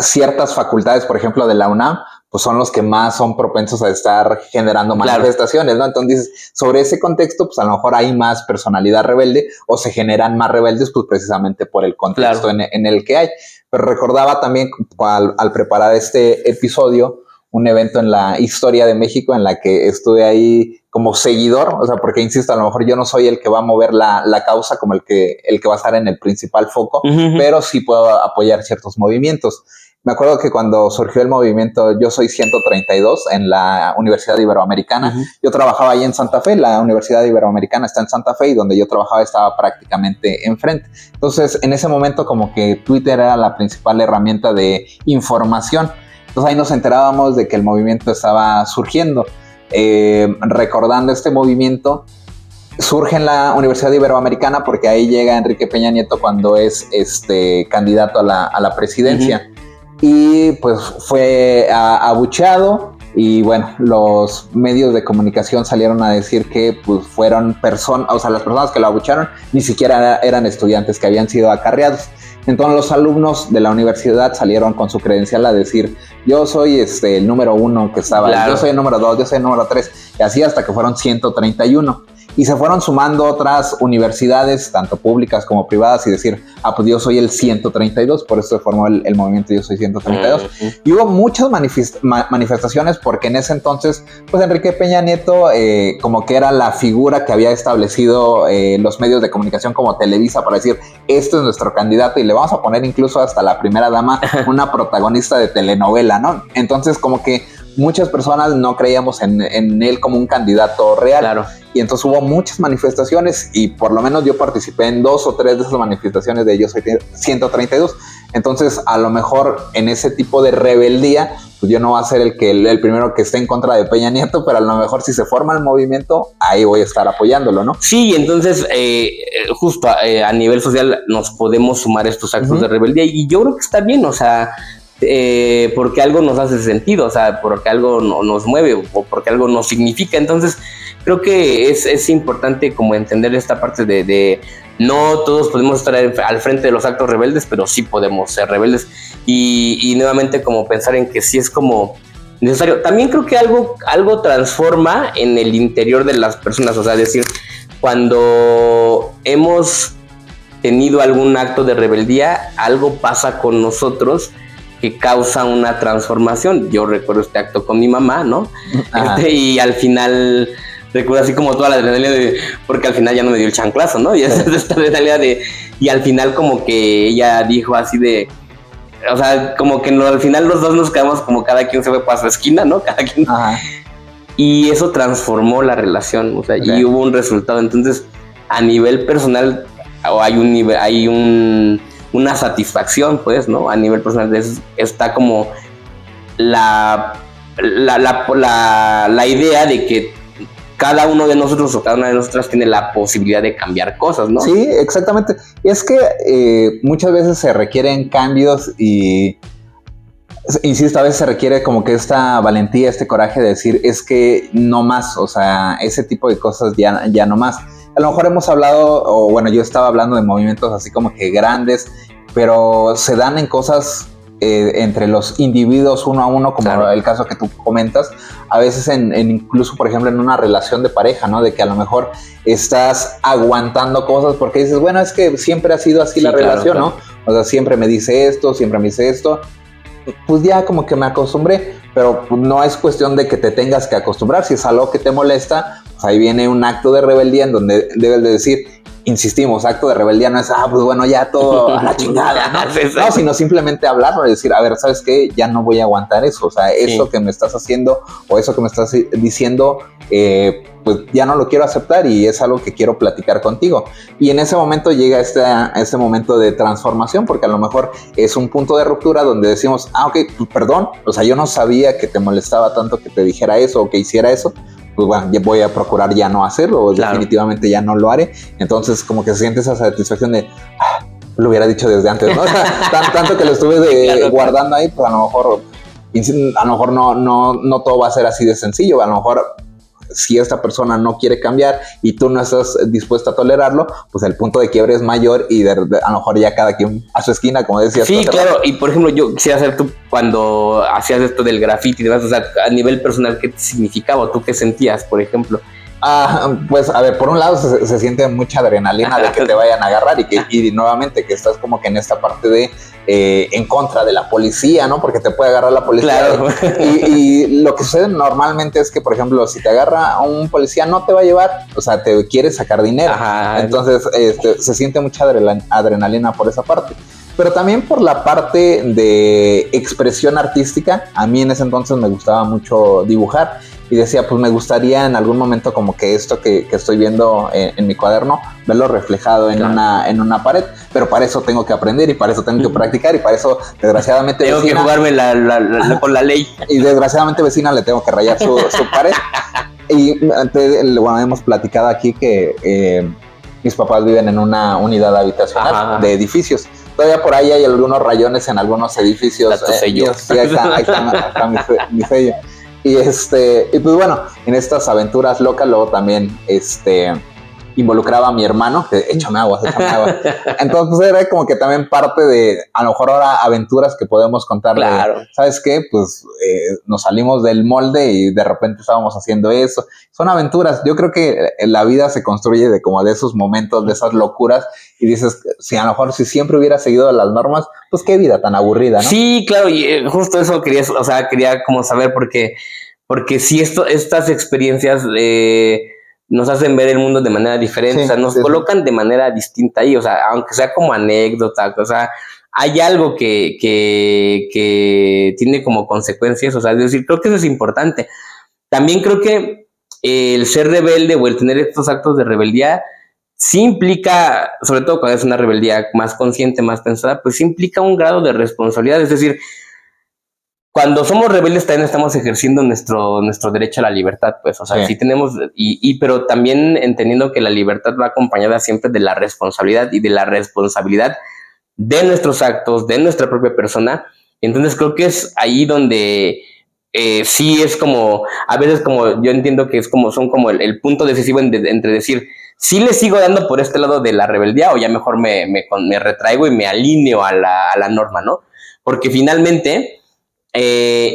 S1: ciertas facultades, por ejemplo, de la UNAM, pues son los que más son propensos a estar generando manifestaciones, ¿no? Entonces, sobre ese contexto, pues a lo mejor hay más personalidad rebelde o se generan más rebeldes, pues precisamente por el contexto en el que hay. Pero recordaba también al preparar este episodio, un evento en la historia de México en la que estuve ahí como seguidor, o sea, porque insisto, a lo mejor yo no soy el que va a mover la causa como el que va a estar en el principal foco, pero sí puedo apoyar ciertos movimientos. Me acuerdo que cuando surgió el movimiento Yo Soy 132 en la Universidad Iberoamericana, yo trabajaba ahí en Santa Fe, la Universidad Iberoamericana está en Santa Fe y donde yo trabajaba estaba prácticamente enfrente. Entonces, en ese momento como que Twitter era la principal herramienta de información. Entonces ahí nos enterábamos de que el movimiento estaba surgiendo. Recordando este movimiento, surge en la Universidad Iberoamericana porque ahí llega Enrique Peña Nieto cuando es candidato a la presidencia. Y pues fue abucheado Y bueno, los medios de comunicación salieron a decir que pues fueron personas, o sea, las personas que lo abucharon ni siquiera eran estudiantes que habían sido acarreados. Entonces los alumnos de la universidad salieron con su credencial a decir, yo soy el número 1 que estaba, claro. Yo soy el número 2, yo soy el número 3, y así hasta que fueron 131. Y se fueron sumando otras universidades, tanto públicas como privadas, y decir, pues yo soy el 132, por eso se formó el movimiento Yo Soy 132. Y hubo muchas manifestaciones, porque en ese entonces, pues Enrique Peña Nieto, como que era la figura que había establecido los medios de comunicación como Televisa, para decir, este es nuestro candidato, y le vamos a poner incluso hasta la primera dama, una protagonista de telenovela, ¿no? Entonces, como que muchas personas no creíamos en él como un candidato real.
S2: Claro.
S1: Y entonces hubo muchas manifestaciones, y por lo menos yo participé en 2 o 3 de esas manifestaciones de Yo Soy 132. Entonces, a lo mejor en ese tipo de rebeldía, pues yo no voy a ser el primero que esté en contra de Peña Nieto, pero a lo mejor si se forma el movimiento, ahí voy a estar apoyándolo, ¿no?
S2: Sí, entonces justo a nivel social nos podemos sumar estos actos de rebeldía, y yo creo que está bien, o sea, porque algo nos hace sentido, o sea, porque algo nos mueve o porque algo nos significa. Entonces creo que es importante como entender esta parte de no todos podemos estar al frente de los actos rebeldes, pero sí podemos ser rebeldes, y nuevamente como pensar en que sí es como necesario. También creo que algo transforma en el interior de las personas, o sea, es decir, cuando hemos tenido algún acto de rebeldía, algo pasa con nosotros que causa una transformación. Yo recuerdo este acto con mi mamá, ¿no? Y al final recuerdo así como toda la adrenalina porque al final ya no me dio el chanclazo, ¿no? Y esta adrenalina y al final como que ella dijo así de, o sea, como que al final los dos nos quedamos como cada quien se fue para su esquina, ¿no? Cada quien. Y eso transformó la relación, o sea, y hubo un resultado. Entonces, a nivel personal, hay una satisfacción, pues, ¿no? A nivel personal está como la idea de que cada uno de nosotros o cada una de nosotras tiene la posibilidad de cambiar cosas, ¿no?
S1: Sí, exactamente. Y es que muchas veces se requieren cambios y, insisto, a veces se requiere como que esta valentía, este coraje de decir, es que no más, o sea, ese tipo de cosas ya no más. A lo mejor hemos hablado, o bueno, yo estaba hablando de movimientos así como que grandes, pero se dan en cosas entre los individuos uno a uno, como claro. El caso que tú comentas, a veces en incluso, por ejemplo, en una relación de pareja, ¿no? De que a lo mejor estás aguantando cosas porque dices, bueno, es que siempre ha sido así la relación, claro. ¿No? O sea, siempre me dice esto, pues ya como que me acostumbré, pero no es cuestión de que te tengas que acostumbrar. Si es algo que te molesta, pues ahí viene un acto de rebeldía en donde debes de decir, insistimos, acto de rebeldía no es, pues bueno, ya todo a la chingada, ¿no? No, sino simplemente hablarlo y decir, a ver, ¿sabes qué? Ya no voy a aguantar eso, o sea, eso que me estás haciendo o eso que me estás diciendo, pues ya no lo quiero aceptar y es algo que quiero platicar contigo. Y en ese momento llega este momento de transformación, porque a lo mejor es un punto de ruptura donde decimos, ok, pues perdón, o sea, yo no sabía que te molestaba tanto que te dijera eso o que hiciera eso. Pues bueno, voy a procurar ya no hacerlo, claro. Definitivamente ya no lo haré. Entonces como que se siente esa satisfacción de, lo hubiera dicho desde antes, ¿no? O sea, tanto que lo estuve claro. Guardando ahí, pues a lo mejor no todo va a ser así de sencillo. A lo mejor si esta persona no quiere cambiar y tú no estás dispuesto a tolerarlo, pues el punto de quiebre es mayor y a lo mejor ya cada quien a su esquina, como decías.
S2: Sí, claro, y por ejemplo, yo quisiera saber tú cuando hacías esto del graffiti y demás, o sea, a nivel personal, ¿qué te significaba? ¿Tú qué sentías, por ejemplo?
S1: Pues a ver, por un lado se siente mucha adrenalina de que te vayan a agarrar y nuevamente que estás como que en esta parte de en contra de la policía, ¿no? Porque te puede agarrar la policía. Claro. Y lo que sucede normalmente es que, por ejemplo, si te agarra un policía no te va a llevar, o sea, te quiere sacar dinero. Ajá. Entonces se siente mucha adrenalina por esa parte. Pero también por la parte de expresión artística, a mí en ese entonces me gustaba mucho dibujar y decía, pues me gustaría en algún momento como que esto que estoy viendo en mi cuaderno, verlo reflejado en, claro. en una pared, pero para eso tengo que aprender y para eso tengo que practicar y para eso desgraciadamente
S2: tengo que jugarme con la ley.
S1: Y desgraciadamente vecina le tengo que rayar su pared. Y bueno, hemos platicado aquí que mis papás viven en una unidad habitacional de edificios. Todavía por ahí hay algunos rayones en algunos edificios.
S2: Sello.
S1: Sí, ahí está mi sello. Y pues bueno, en estas aventuras locas luego también, involucraba a mi hermano, que échame agua. Entonces pues, era como que también parte de, a lo mejor ahora aventuras que podemos contar.
S2: Claro.
S1: ¿Sabes qué? Pues nos salimos del molde y de repente estábamos haciendo eso. Son aventuras. Yo creo que la vida se construye de como de esos momentos, de esas locuras, y dices, si a lo mejor si siempre hubiera seguido las normas, pues qué vida tan aburrida, ¿no?
S2: Sí, claro, y justo eso quería como saber porque si estas experiencias nos hacen ver el mundo de manera diferente,
S1: Sí,
S2: o sea, nos colocan de manera distinta ahí, o sea, aunque sea como anécdota, o sea, hay algo que tiene como consecuencias, o sea, es decir, creo que eso es importante. También creo que el ser rebelde o el tener estos actos de rebeldía sí implica, sobre todo cuando es una rebeldía más consciente, más pensada, pues sí implica un grado de responsabilidad, es decir, cuando somos rebeldes también estamos ejerciendo nuestro derecho a la libertad, pues, o sea, sí tenemos, pero también entendiendo que la libertad va acompañada siempre de la responsabilidad y de la responsabilidad de nuestros actos, de nuestra propia persona. Entonces creo que es ahí donde sí es como, a veces como yo entiendo que es como, son como el punto decisivo entre decir, sí le sigo dando por este lado de la rebeldía o ya mejor me retraigo y me alineo a la norma, ¿no? Porque finalmente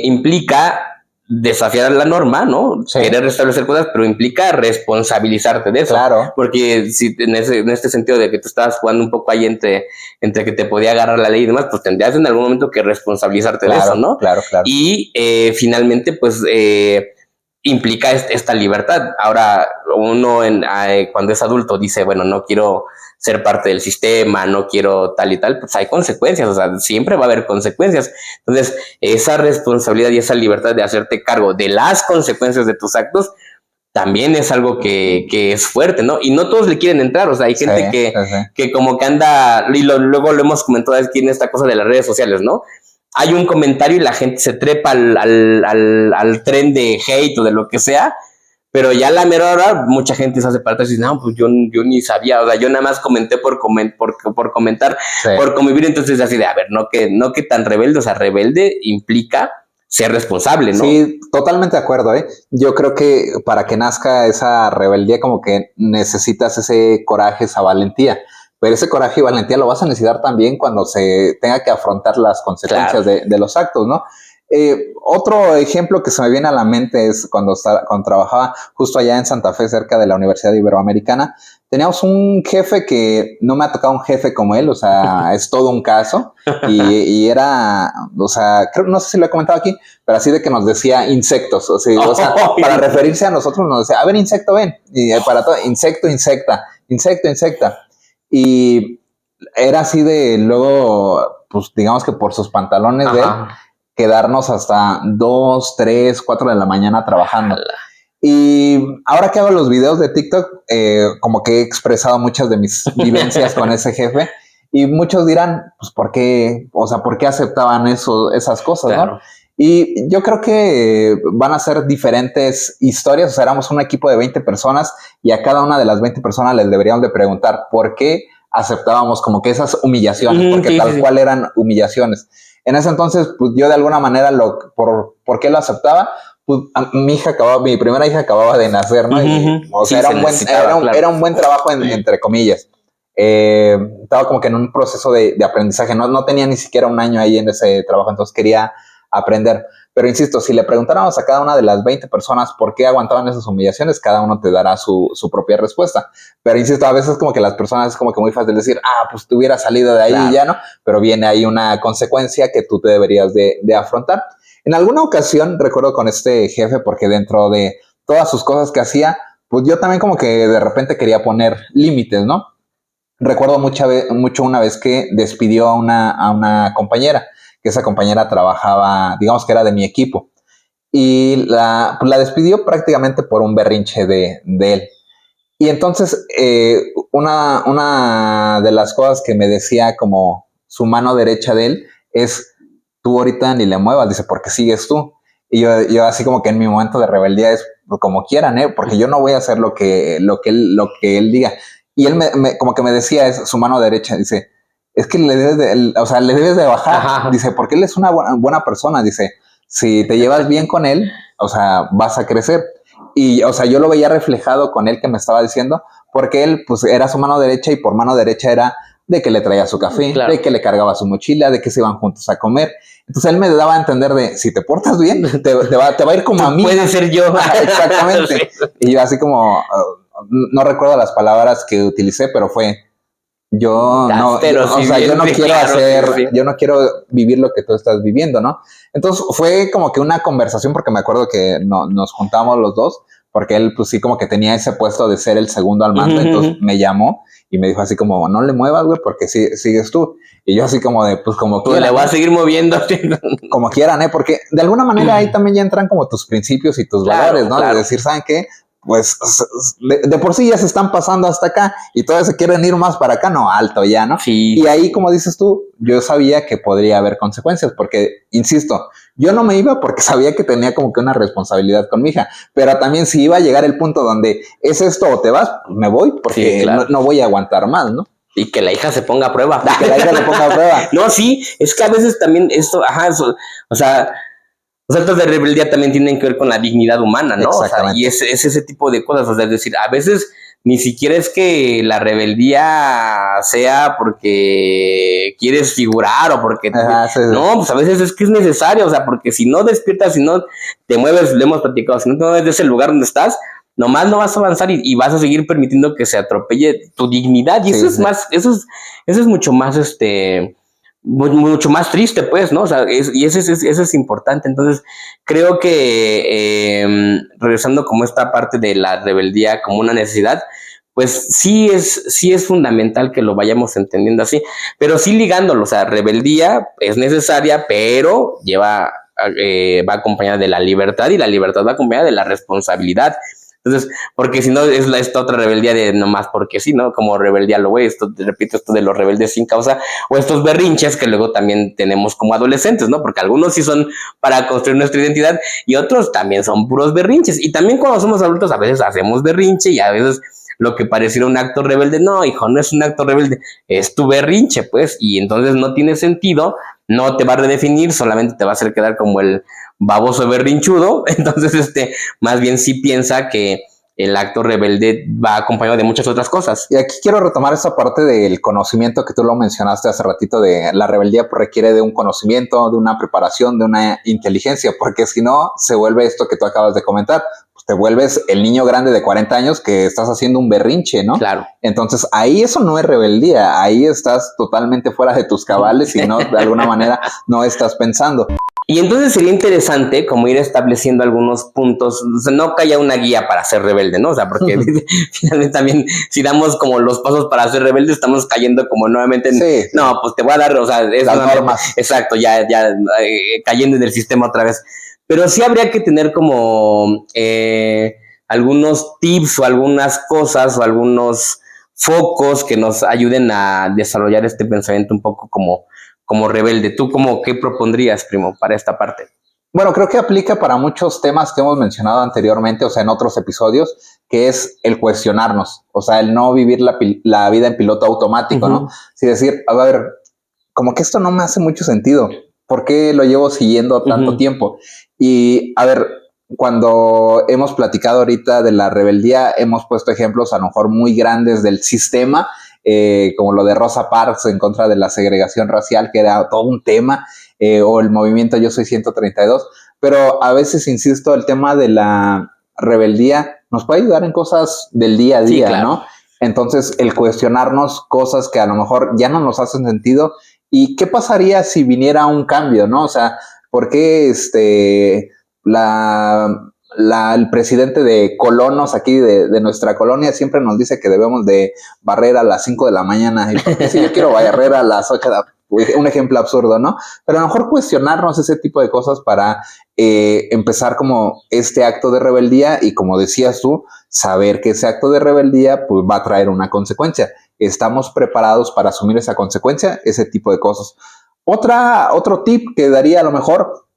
S2: implica desafiar la norma, ¿no? Sí. Querer restablecer cosas, pero implica responsabilizarte de eso.
S1: Claro.
S2: Porque si en este sentido de que tú estabas jugando un poco ahí entre que te podía agarrar la ley y demás, pues tendrías en algún momento que responsabilizarte de eso, ¿no?
S1: Claro.
S2: Y finalmente, pues implica esta libertad. Ahora, uno cuando es adulto dice, bueno, no quiero ser parte del sistema, no quiero tal y tal, pues hay consecuencias, o sea, siempre va a haber consecuencias. Entonces, esa responsabilidad y esa libertad de hacerte cargo de las consecuencias de tus actos también es algo que es fuerte, ¿no? Y no todos le quieren entrar, o sea, hay gente que como que anda, y luego lo hemos comentado aquí en esta cosa de las redes sociales, ¿no? Hay un comentario y la gente se trepa al tren de hate o de lo que sea, pero ya a la mera hora mucha gente se hace parte y dice, no, pues yo ni sabía, o sea, yo nada más comenté por comentar, por convivir, entonces así de, a ver, no que tan rebelde, o sea, rebelde implica ser responsable, ¿no?
S1: Sí, totalmente de acuerdo, ¿eh? Yo creo que para que nazca esa rebeldía como que necesitas ese coraje, esa valentía. Pero ese coraje y valentía lo vas a necesitar también cuando se tenga que afrontar las consecuencias de los actos, ¿no? Otro ejemplo que se me viene a la mente es cuando trabajaba justo allá en Santa Fe, cerca de la Universidad Iberoamericana. Teníamos un jefe que no me ha tocado un jefe como él, o sea, es todo un caso. Y era, o sea, no sé si lo he comentado aquí, pero así de que nos decía insectos. O sea, para referirse a nosotros nos decía, a ver, insecto, ven. Y para todo, insecto, insecta. Y era así de luego, pues digamos que por sus pantalones de él, quedarnos hasta 2, 3, 4 de la mañana trabajando. Y ahora que hago los videos de TikTok, como que he expresado muchas de mis vivencias con ese jefe, y muchos dirán, pues, ¿por qué? O sea, ¿por qué aceptaban esas cosas, claro, no? Y yo creo que van a ser diferentes historias, o sea, éramos un equipo de 20 personas, y a cada una de las 20 personas les deberíamos de preguntar por qué aceptábamos como que esas humillaciones, porque tal cual eran humillaciones. En ese entonces, pues yo de alguna manera, ¿por qué lo aceptaba? Pues mi primera hija acababa de nacer, ¿no? Y, o sea, era un buen trabajo, entre comillas. Estaba como que en un proceso de aprendizaje, no tenía ni siquiera un año ahí en ese trabajo, entonces quería aprender. Pero insisto, si le preguntáramos a cada una de las 20 personas por qué aguantaban esas humillaciones, cada uno te dará su propia respuesta. Pero insisto, a veces como que las personas es como que muy fácil decir, pues te hubieras salido de ahí, claro, y ya no, pero viene ahí una consecuencia que tú te deberías de afrontar. En alguna ocasión recuerdo con este jefe, porque dentro de todas sus cosas que hacía, pues yo también como que de repente quería poner límites, ¿no? Recuerdo mucho una vez que despidió a una compañera, que esa compañera trabajaba, digamos que era de mi equipo, y la despidió prácticamente por un berrinche de él. Y entonces una de las cosas que me decía como su mano derecha de él es, tú ahorita ni le muevas, dice, porque sigues tú. Y yo así como que en mi momento de rebeldía es como quieran, porque yo no voy a hacer lo que él diga. Y él como que me decía, es su mano derecha, dice, es que le debes de bajar. Ajá. Dice, porque él es una buena persona, dice, si te llevas bien con él, o sea, vas a crecer. Y, o sea, yo lo veía reflejado con él que me estaba diciendo, porque él, pues, era su mano derecha y por mano derecha era de que le traía su café,
S2: Claro.
S1: de que le cargaba su mochila, de que se iban juntos a comer. Entonces él me daba a entender de, si te portas bien, te va a ir como a mí.
S2: Puede ser yo.
S1: Exactamente.
S2: Sí.
S1: Y yo así como, no recuerdo las palabras que utilicé, pero fue, yo no,
S2: Pero
S1: o
S2: sí,
S1: sea,
S2: bien,
S1: yo no
S2: sí,
S1: quiero
S2: claro,
S1: hacer,
S2: sí.
S1: yo no quiero vivir lo que tú estás viviendo, ¿no? Entonces fue como que una conversación, porque me acuerdo que nos juntamos los dos, porque él pues sí como que tenía ese puesto de ser el segundo al mando, entonces me llamó y me dijo así como, no le muevas, güey, porque sigues tú. Y yo así como de, pues como
S2: Pues
S1: quieran,
S2: le voy a
S1: ¿no?
S2: seguir moviendo.
S1: Como quieran, ¿eh? Porque de alguna manera ahí también ya entran como tus principios y tus
S2: Claro,
S1: valores, ¿no?
S2: claro.
S1: De decir, ¿saben qué? Pues de por sí ya se están pasando hasta acá y todavía se quieren ir más para acá, no, alto ya, ¿no?
S2: Sí.
S1: Y ahí, como dices tú, yo sabía que podría haber consecuencias, porque, insisto, yo no me iba porque sabía que tenía como que una responsabilidad con mi hija, pero también si iba a llegar el punto donde es esto o te vas, pues me voy, porque
S2: Sí, claro.
S1: no voy a aguantar más, ¿no?
S2: Y que la hija se ponga a prueba.
S1: Que la hija se ponga a prueba.
S2: No, sí, es que a veces también esto, o sea, los actos de rebeldía también tienen que ver con la dignidad humana, ¿no? O sea, y es ese tipo de cosas, o sea, es decir, a veces ni siquiera es que la rebeldía sea porque quieres figurar o porque... No, pues a veces es que es necesario, o sea, porque si no despiertas, si no te mueves, lo hemos platicado, si no te mueves de ese lugar donde estás, nomás no vas a avanzar y vas a seguir permitiendo que se atropelle tu dignidad, y eso es más, eso es mucho más, mucho más triste, pues, ¿no? O sea, y eso es importante. Entonces, creo que regresando como esta parte de la rebeldía como una necesidad, pues sí es fundamental que lo vayamos entendiendo así, pero sí ligándolo, o sea, rebeldía es necesaria, pero va acompañada de la libertad, y la libertad va acompañada de la responsabilidad. Entonces, porque si no es esta otra rebeldía de nomás porque sí, ¿no? Como rebeldía lo güey, repito, esto de los rebeldes sin causa, o estos berrinches que luego también tenemos como adolescentes, ¿no? Porque algunos sí son para construir nuestra identidad y otros también son puros berrinches. Y también cuando somos adultos a veces hacemos berrinche y a veces lo que pareciera un acto rebelde, no, hijo, no es un acto rebelde, es tu berrinche, pues, y entonces no tiene sentido, no te va a redefinir, solamente te va a hacer quedar como el baboso berrinchudo. Entonces, más bien sí piensa que el acto rebelde va acompañado de muchas otras cosas.
S1: Y aquí quiero retomar esa parte del conocimiento que tú lo mencionaste hace ratito, de la rebeldía requiere de un conocimiento, de una preparación, de una inteligencia, porque si no se vuelve esto que tú acabas de comentar, pues te vuelves el niño grande de 40 años que estás haciendo un berrinche, ¿no?
S2: Claro.
S1: Entonces ahí eso no es rebeldía, ahí estás totalmente fuera de tus cabales y no, de alguna manera no estás pensando.
S2: Y entonces sería interesante como ir estableciendo algunos puntos, o sea, no que haya una guía para ser rebelde, ¿no? O sea, porque finalmente también si damos como los pasos para ser rebelde, estamos cayendo como nuevamente en, no, pues te voy a dar, o sea, es
S1: las normas.
S2: Exacto, ya cayendo en el sistema otra vez. Pero sí habría que tener como algunos tips o algunas cosas o algunos focos que nos ayuden a desarrollar este pensamiento un poco como rebelde. ¿Tú qué propondrías, primo, para esta parte?
S1: Bueno, creo que aplica para muchos temas que hemos mencionado anteriormente, o sea, en otros episodios, que es el cuestionarnos, o sea, el no vivir la vida en piloto automático, ¿no? Sí, decir, a ver, como que esto no me hace mucho sentido, ¿por qué lo llevo siguiendo tanto tiempo? Y, a ver, cuando hemos platicado ahorita de la rebeldía, hemos puesto ejemplos a lo mejor muy grandes del sistema, como lo de Rosa Parks en contra de la segregación racial, que era todo un tema, o el movimiento Yo Soy 132, pero a veces, insisto, el tema de la rebeldía nos puede ayudar en cosas del día a día, claro, ¿no? Entonces, el cuestionarnos cosas que a lo mejor ya no nos hacen sentido, y qué pasaría si viniera un cambio, ¿no? O sea, ¿por qué el presidente de colonos aquí de nuestra colonia siempre nos dice que debemos de barrer a las 5 de la mañana? Y porque si yo quiero barrer a las 8 de la... Un ejemplo absurdo, ¿no? Pero a lo mejor cuestionarnos ese tipo de cosas para empezar como este acto de rebeldía, y como decías tú, saber que ese acto de rebeldía pues va a traer una consecuencia. ¿Estamos preparados para asumir esa consecuencia? Ese tipo de cosas. Otro tip que daría a lo mejor,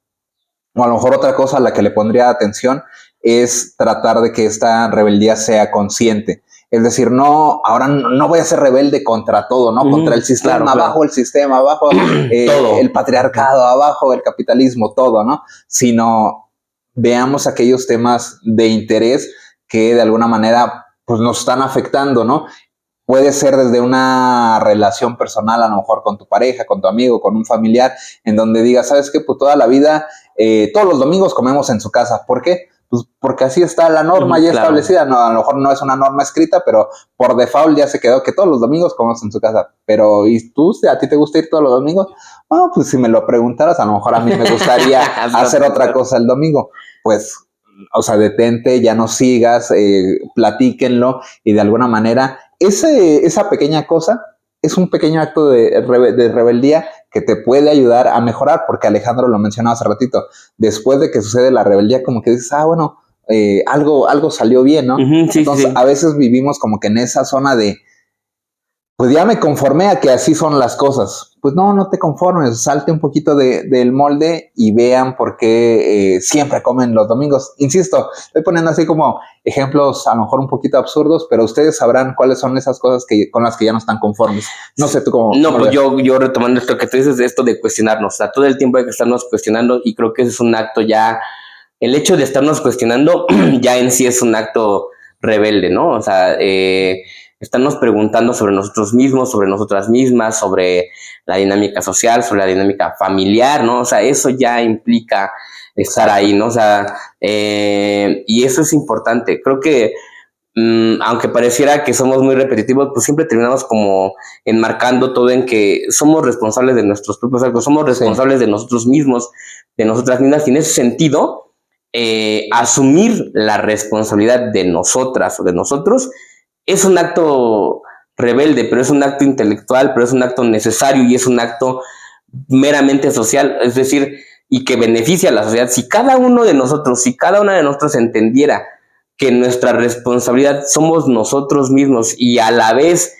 S1: o a lo mejor otra cosa a la que le pondría atención, es tratar de que esta rebeldía sea consciente. Es decir, no, ahora no voy a ser rebelde contra todo, ¿no? Contra el sistema,
S2: claro.
S1: abajo el sistema, abajo el patriarcado, abajo el capitalismo, todo, ¿no? Sino veamos aquellos temas de interés que de alguna manera pues nos están afectando, ¿no? Puede ser desde una relación personal, a lo mejor con tu pareja, con tu amigo, con un familiar, en donde digas, ¿sabes qué? Pues toda la vida, todos los domingos comemos en su casa. ¿Por qué? Pues porque así está la norma ya establecida. No, a lo mejor no es una norma escrita, pero por default ya se quedó que todos los domingos comemos en su casa. Pero, ¿y tú? ¿A ti te gusta ir todos los domingos? Oh, pues si me lo preguntaras, a lo mejor a mí me gustaría hacer otra cosa el domingo. Pues, o sea, detente, ya no sigas, platíquenlo y de alguna manera esa pequeña cosa es un pequeño acto de rebeldía que te puede ayudar a mejorar, porque Alejandro lo mencionaba hace ratito, después de que sucede la rebeldía como que dices, bueno, algo salió bien, ¿no?
S2: Sí,
S1: entonces a veces vivimos como que en esa zona de pues ya me conformé a que así son las cosas. Pues no te conformes, salte un poquito del molde y vean por qué siempre comen los domingos. Insisto, estoy poniendo así como ejemplos a lo mejor un poquito absurdos, pero ustedes sabrán cuáles son esas cosas con las que ya no están conformes. No sé tú cómo...
S2: No, pues yo retomando esto que tú dices, de esto de cuestionarnos, o sea, todo el tiempo hay que estarnos cuestionando y creo que ese es un acto ya, el hecho de estarnos cuestionando ya en sí es un acto rebelde, ¿no? O sea, estarnos preguntando sobre nosotros mismos, sobre nosotras mismas, sobre la dinámica social, sobre la dinámica familiar, ¿no? O sea, eso ya implica estar ahí, ¿no? O sea, y eso es importante. Creo que, aunque pareciera que somos muy repetitivos, pues siempre terminamos como enmarcando todo en que somos responsables de nuestros propios actos, somos responsables de nosotros mismos, de nosotras mismas, y en ese sentido, asumir la responsabilidad de nosotras o de nosotros es un acto rebelde, pero es un acto intelectual, pero es un acto necesario y es un acto meramente social, es decir, y que beneficia a la sociedad. Si cada uno de nosotros, si cada una de nosotros entendiera que nuestra responsabilidad somos nosotros mismos y a la vez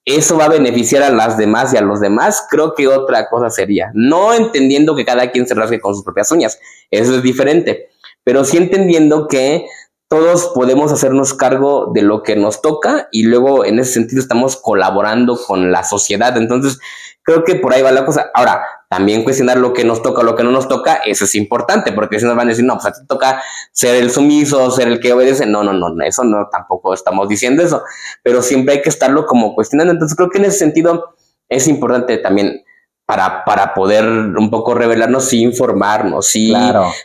S2: eso va a beneficiar a las demás y a los demás, creo que otra cosa sería. No entendiendo que cada quien se rasgue con sus propias uñas, eso es diferente, pero sí entendiendo que todos podemos hacernos cargo de lo que nos toca y luego en ese sentido estamos colaborando con la sociedad. Entonces creo que por ahí va la cosa. Ahora, también cuestionar lo que nos toca o lo que no nos toca, eso es importante, porque si nos van a decir, no, pues a ti te toca ser el sumiso, ser el que obedece. No, eso no, tampoco estamos diciendo eso, pero siempre hay que estarlo como cuestionando. Entonces creo que en ese sentido es importante también para poder un poco revelarnos, sí informarnos, sí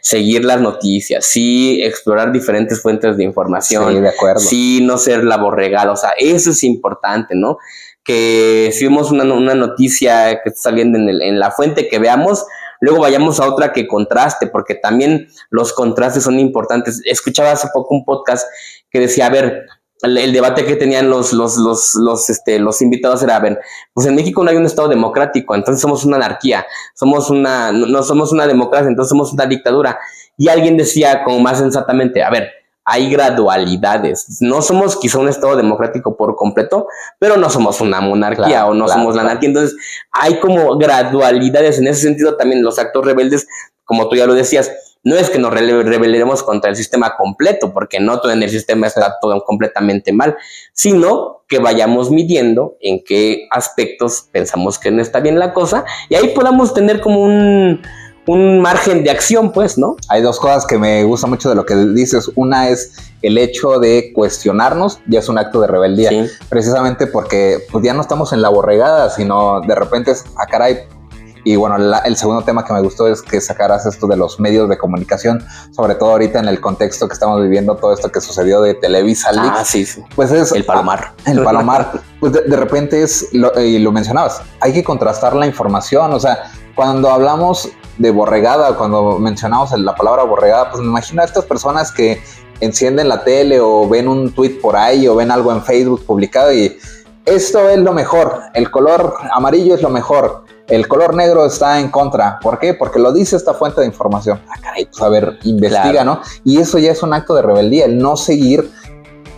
S2: seguir las noticias, sí explorar diferentes fuentes de información,
S1: sí, de acuerdo,
S2: sí no ser la borregada, o sea, eso es importante, ¿no? Que si vemos una noticia que está saliendo en la fuente que veamos, luego vayamos a otra que contraste, porque también los contrastes son importantes. Escuchaba hace poco un podcast que decía, a ver, el debate que tenían los invitados era, a ver, pues en México no hay un estado democrático, entonces somos una anarquía, no somos una democracia, entonces somos una dictadura. Y alguien decía como más sensatamente, a ver, hay gradualidades, no somos quizá un estado democrático por completo, pero no somos una monarquía somos la anarquía, entonces hay como gradualidades. En ese sentido también los actos rebeldes, como tú ya lo decías, no es que nos rebelemos contra el sistema completo, porque no todo en el sistema está todo completamente mal, sino que vayamos midiendo en qué aspectos pensamos que no está bien la cosa, y ahí podamos tener como un margen de acción, pues, ¿no?
S1: Hay dos cosas que me gusta mucho de lo que dices. Una es el hecho de cuestionarnos, ya es un acto de rebeldía, precisamente porque pues ya no estamos en la borregada, sino de repente es, caray. Y bueno, el segundo tema que me gustó es que sacaras esto de los medios de comunicación, sobre todo ahorita en el contexto que estamos viviendo, todo esto que sucedió de Televisa Leaks.
S2: Sí.
S1: Pues es...
S2: El Palomar.
S1: El Palomar. Pues de repente es, y lo mencionabas, hay que contrastar la información. O sea, cuando hablamos de borregada, cuando mencionamos la palabra borregada, pues me imagino a estas personas que encienden la tele o ven un tweet por ahí o ven algo en Facebook publicado y esto es lo mejor, el color amarillo es lo mejor, el color negro está en contra. ¿Por qué? Porque lo dice esta fuente de información. Caray, pues a ver, investiga, ¿no? Y eso ya es un acto de rebeldía, el no seguir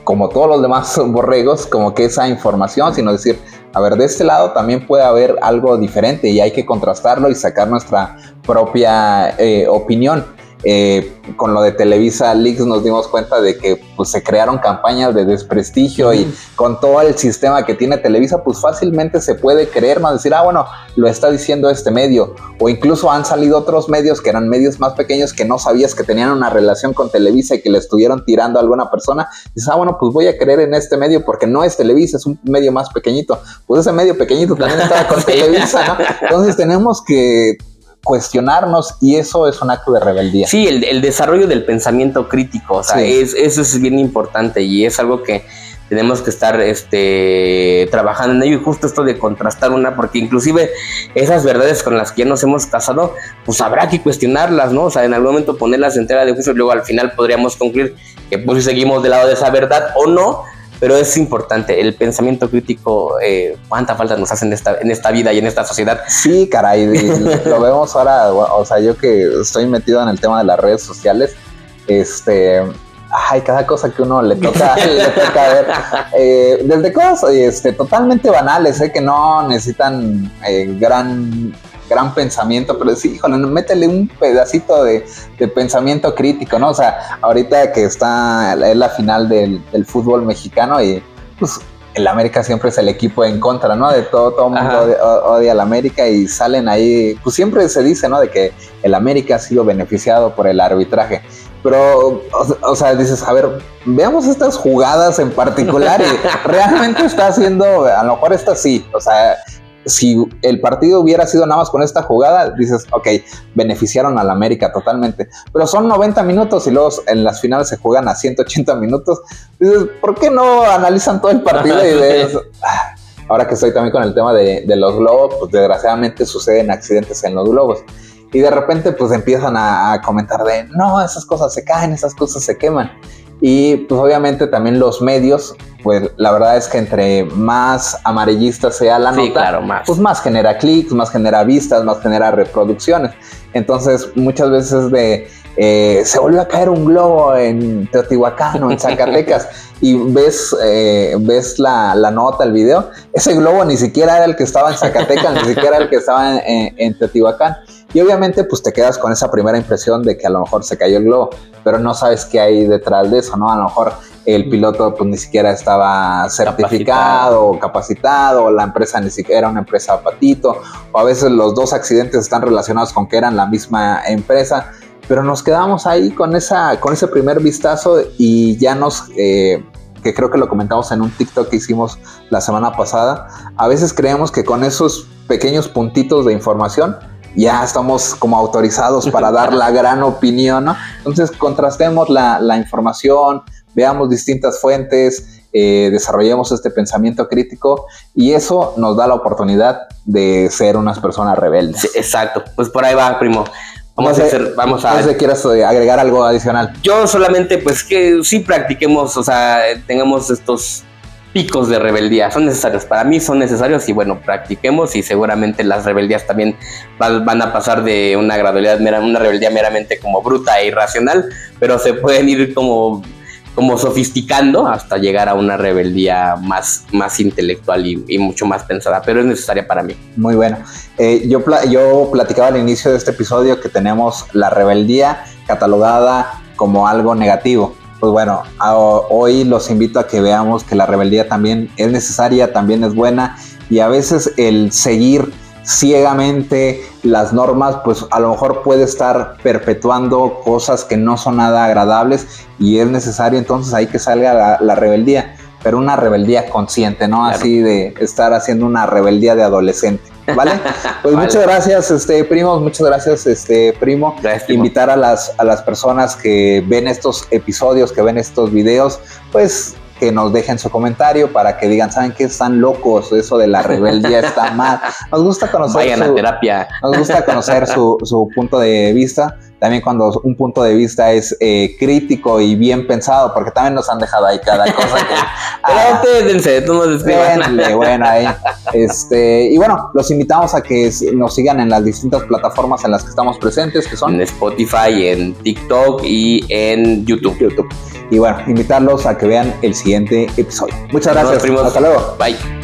S1: como todos los demás borregos, como que esa información, sino decir, a ver, de este lado también puede haber algo diferente y hay que contrastarlo y sacar nuestra propia opinión. con lo de Televisa Leaks nos dimos cuenta de que pues se crearon campañas de desprestigio y con todo el sistema que tiene Televisa, pues fácilmente se puede creer, ¿no? Decir, bueno, lo está diciendo este medio, o incluso han salido otros medios que eran medios más pequeños que no sabías que tenían una relación con Televisa y que le estuvieron tirando a alguna persona. Dices, bueno, pues voy a creer en este medio porque no es Televisa, es un medio más pequeñito. Pues ese medio pequeñito también estaba con Televisa, ¿no? Entonces tenemos que cuestionarnos y eso es un acto de rebeldía.
S2: Sí, el desarrollo del pensamiento crítico, o sea,
S1: sí.
S2: Eso es bien importante y es algo que tenemos que estar trabajando en ello, y justo esto de contrastar porque inclusive esas verdades con las que ya nos hemos casado, pues habrá que cuestionarlas, ¿no? O sea, en algún momento ponerlas en tela de juicio y luego al final podríamos concluir que pues si seguimos del lado de esa verdad o no. Pero es importante, el pensamiento crítico, cuánta falta nos hacen en esta vida y en esta sociedad.
S1: Sí, caray, lo vemos ahora, o sea, yo que estoy metido en el tema de las redes sociales, cada cosa que uno le toca ver, desde cosas totalmente banales, que no necesitan gran pensamiento, pero sí, híjole, métele un pedacito de pensamiento crítico, ¿no? O sea, ahorita que es la final del fútbol mexicano y pues el América siempre es el equipo en contra, ¿no? De todo el mundo odia al América y salen ahí, pues siempre se dice, ¿no? De que el América ha sido beneficiado por el arbitraje. Pero, o sea, dices, a ver, veamos estas jugadas en particular y realmente está haciendo, a lo mejor esta sí, o sea, si el partido hubiera sido nada más con esta jugada, dices, ok, beneficiaron al América totalmente, pero son 90 minutos y luego en las finales se juegan a 180 minutos, dices, ¿por qué no analizan todo el partido y ves? Ahora que estoy también con el tema de los globos, pues desgraciadamente suceden accidentes en los globos. Y de repente pues empiezan a comentar de, no, esas cosas se caen, esas cosas se queman. Y pues obviamente también los medios, pues la verdad es que entre más amarillista sea la nota,
S2: claro,
S1: pues más genera clics, más genera vistas, más genera reproducciones. Entonces muchas veces se volvió a caer un globo en Teotihuacán o en Zacatecas y ves la nota, el video, ese globo ni siquiera era el que estaba en Zacatecas, ni siquiera era el que estaba en Teotihuacán. Y obviamente pues te quedas con esa primera impresión de que a lo mejor se cayó el globo, pero no sabes qué hay detrás de eso, ¿no? A lo mejor el piloto pues ni siquiera estaba certificado o capacitado, o la empresa ni siquiera era una empresa patito, o a veces los dos accidentes están relacionados con que eran la misma empresa, pero nos quedamos ahí con ese primer vistazo y ya que creo que lo comentamos en un TikTok que hicimos la semana pasada, a veces creemos que con esos pequeños puntitos de información ya estamos como autorizados para dar la gran opinión, ¿no? Entonces contrastemos la información, veamos distintas fuentes, desarrollemos este pensamiento crítico y eso nos da la oportunidad de ser unas personas rebeldes.
S2: Sí, exacto, pues por ahí va, primo.
S1: No sé si quieres agregar algo adicional.
S2: Yo solamente pues que sí practiquemos, o sea, tengamos estos picos de rebeldía, son necesarios, para mí son necesarios y bueno, practiquemos y seguramente las rebeldías también van a pasar de una rebeldía meramente como bruta e irracional, pero se pueden ir como sofisticando hasta llegar a una rebeldía más intelectual y mucho más pensada, pero es necesaria para mí.
S1: Muy bueno. Yo platicaba al inicio de este episodio que tenemos la rebeldía catalogada como algo negativo. Pues bueno, hoy los invito a que veamos que la rebeldía también es necesaria, también es buena y a veces el seguir ciegamente las normas pues a lo mejor puede estar perpetuando cosas que no son nada agradables y es necesario entonces ahí que salga la rebeldía, pero una rebeldía consciente, no claro. Así de estar haciendo una rebeldía de adolescente. ¿Vale? Pues vale. Muchas gracias, primos, muchas gracias, primo.
S2: Gracias,
S1: invitar a las personas que ven estos episodios, que ven estos videos, pues que nos dejen su comentario para que digan, ¿saben qué? Están locos, eso de la rebeldía está mal. Nos gusta conocer
S2: vayan a terapia.
S1: Nos gusta conocer su punto de vista. También cuando un punto de vista es crítico y bien pensado, porque también nos han dejado ahí cada cosa que...
S2: Pero ustedes dense, tú nos escriban.
S1: Bueno, ahí. Y bueno, los invitamos a que nos sigan en las distintas plataformas en las que estamos presentes, que son...
S2: En Spotify, en TikTok y en YouTube.
S1: Y bueno, invitarlos a que vean el siguiente episodio. Muchas gracias.
S2: Primos.
S1: Hasta luego.
S2: Bye.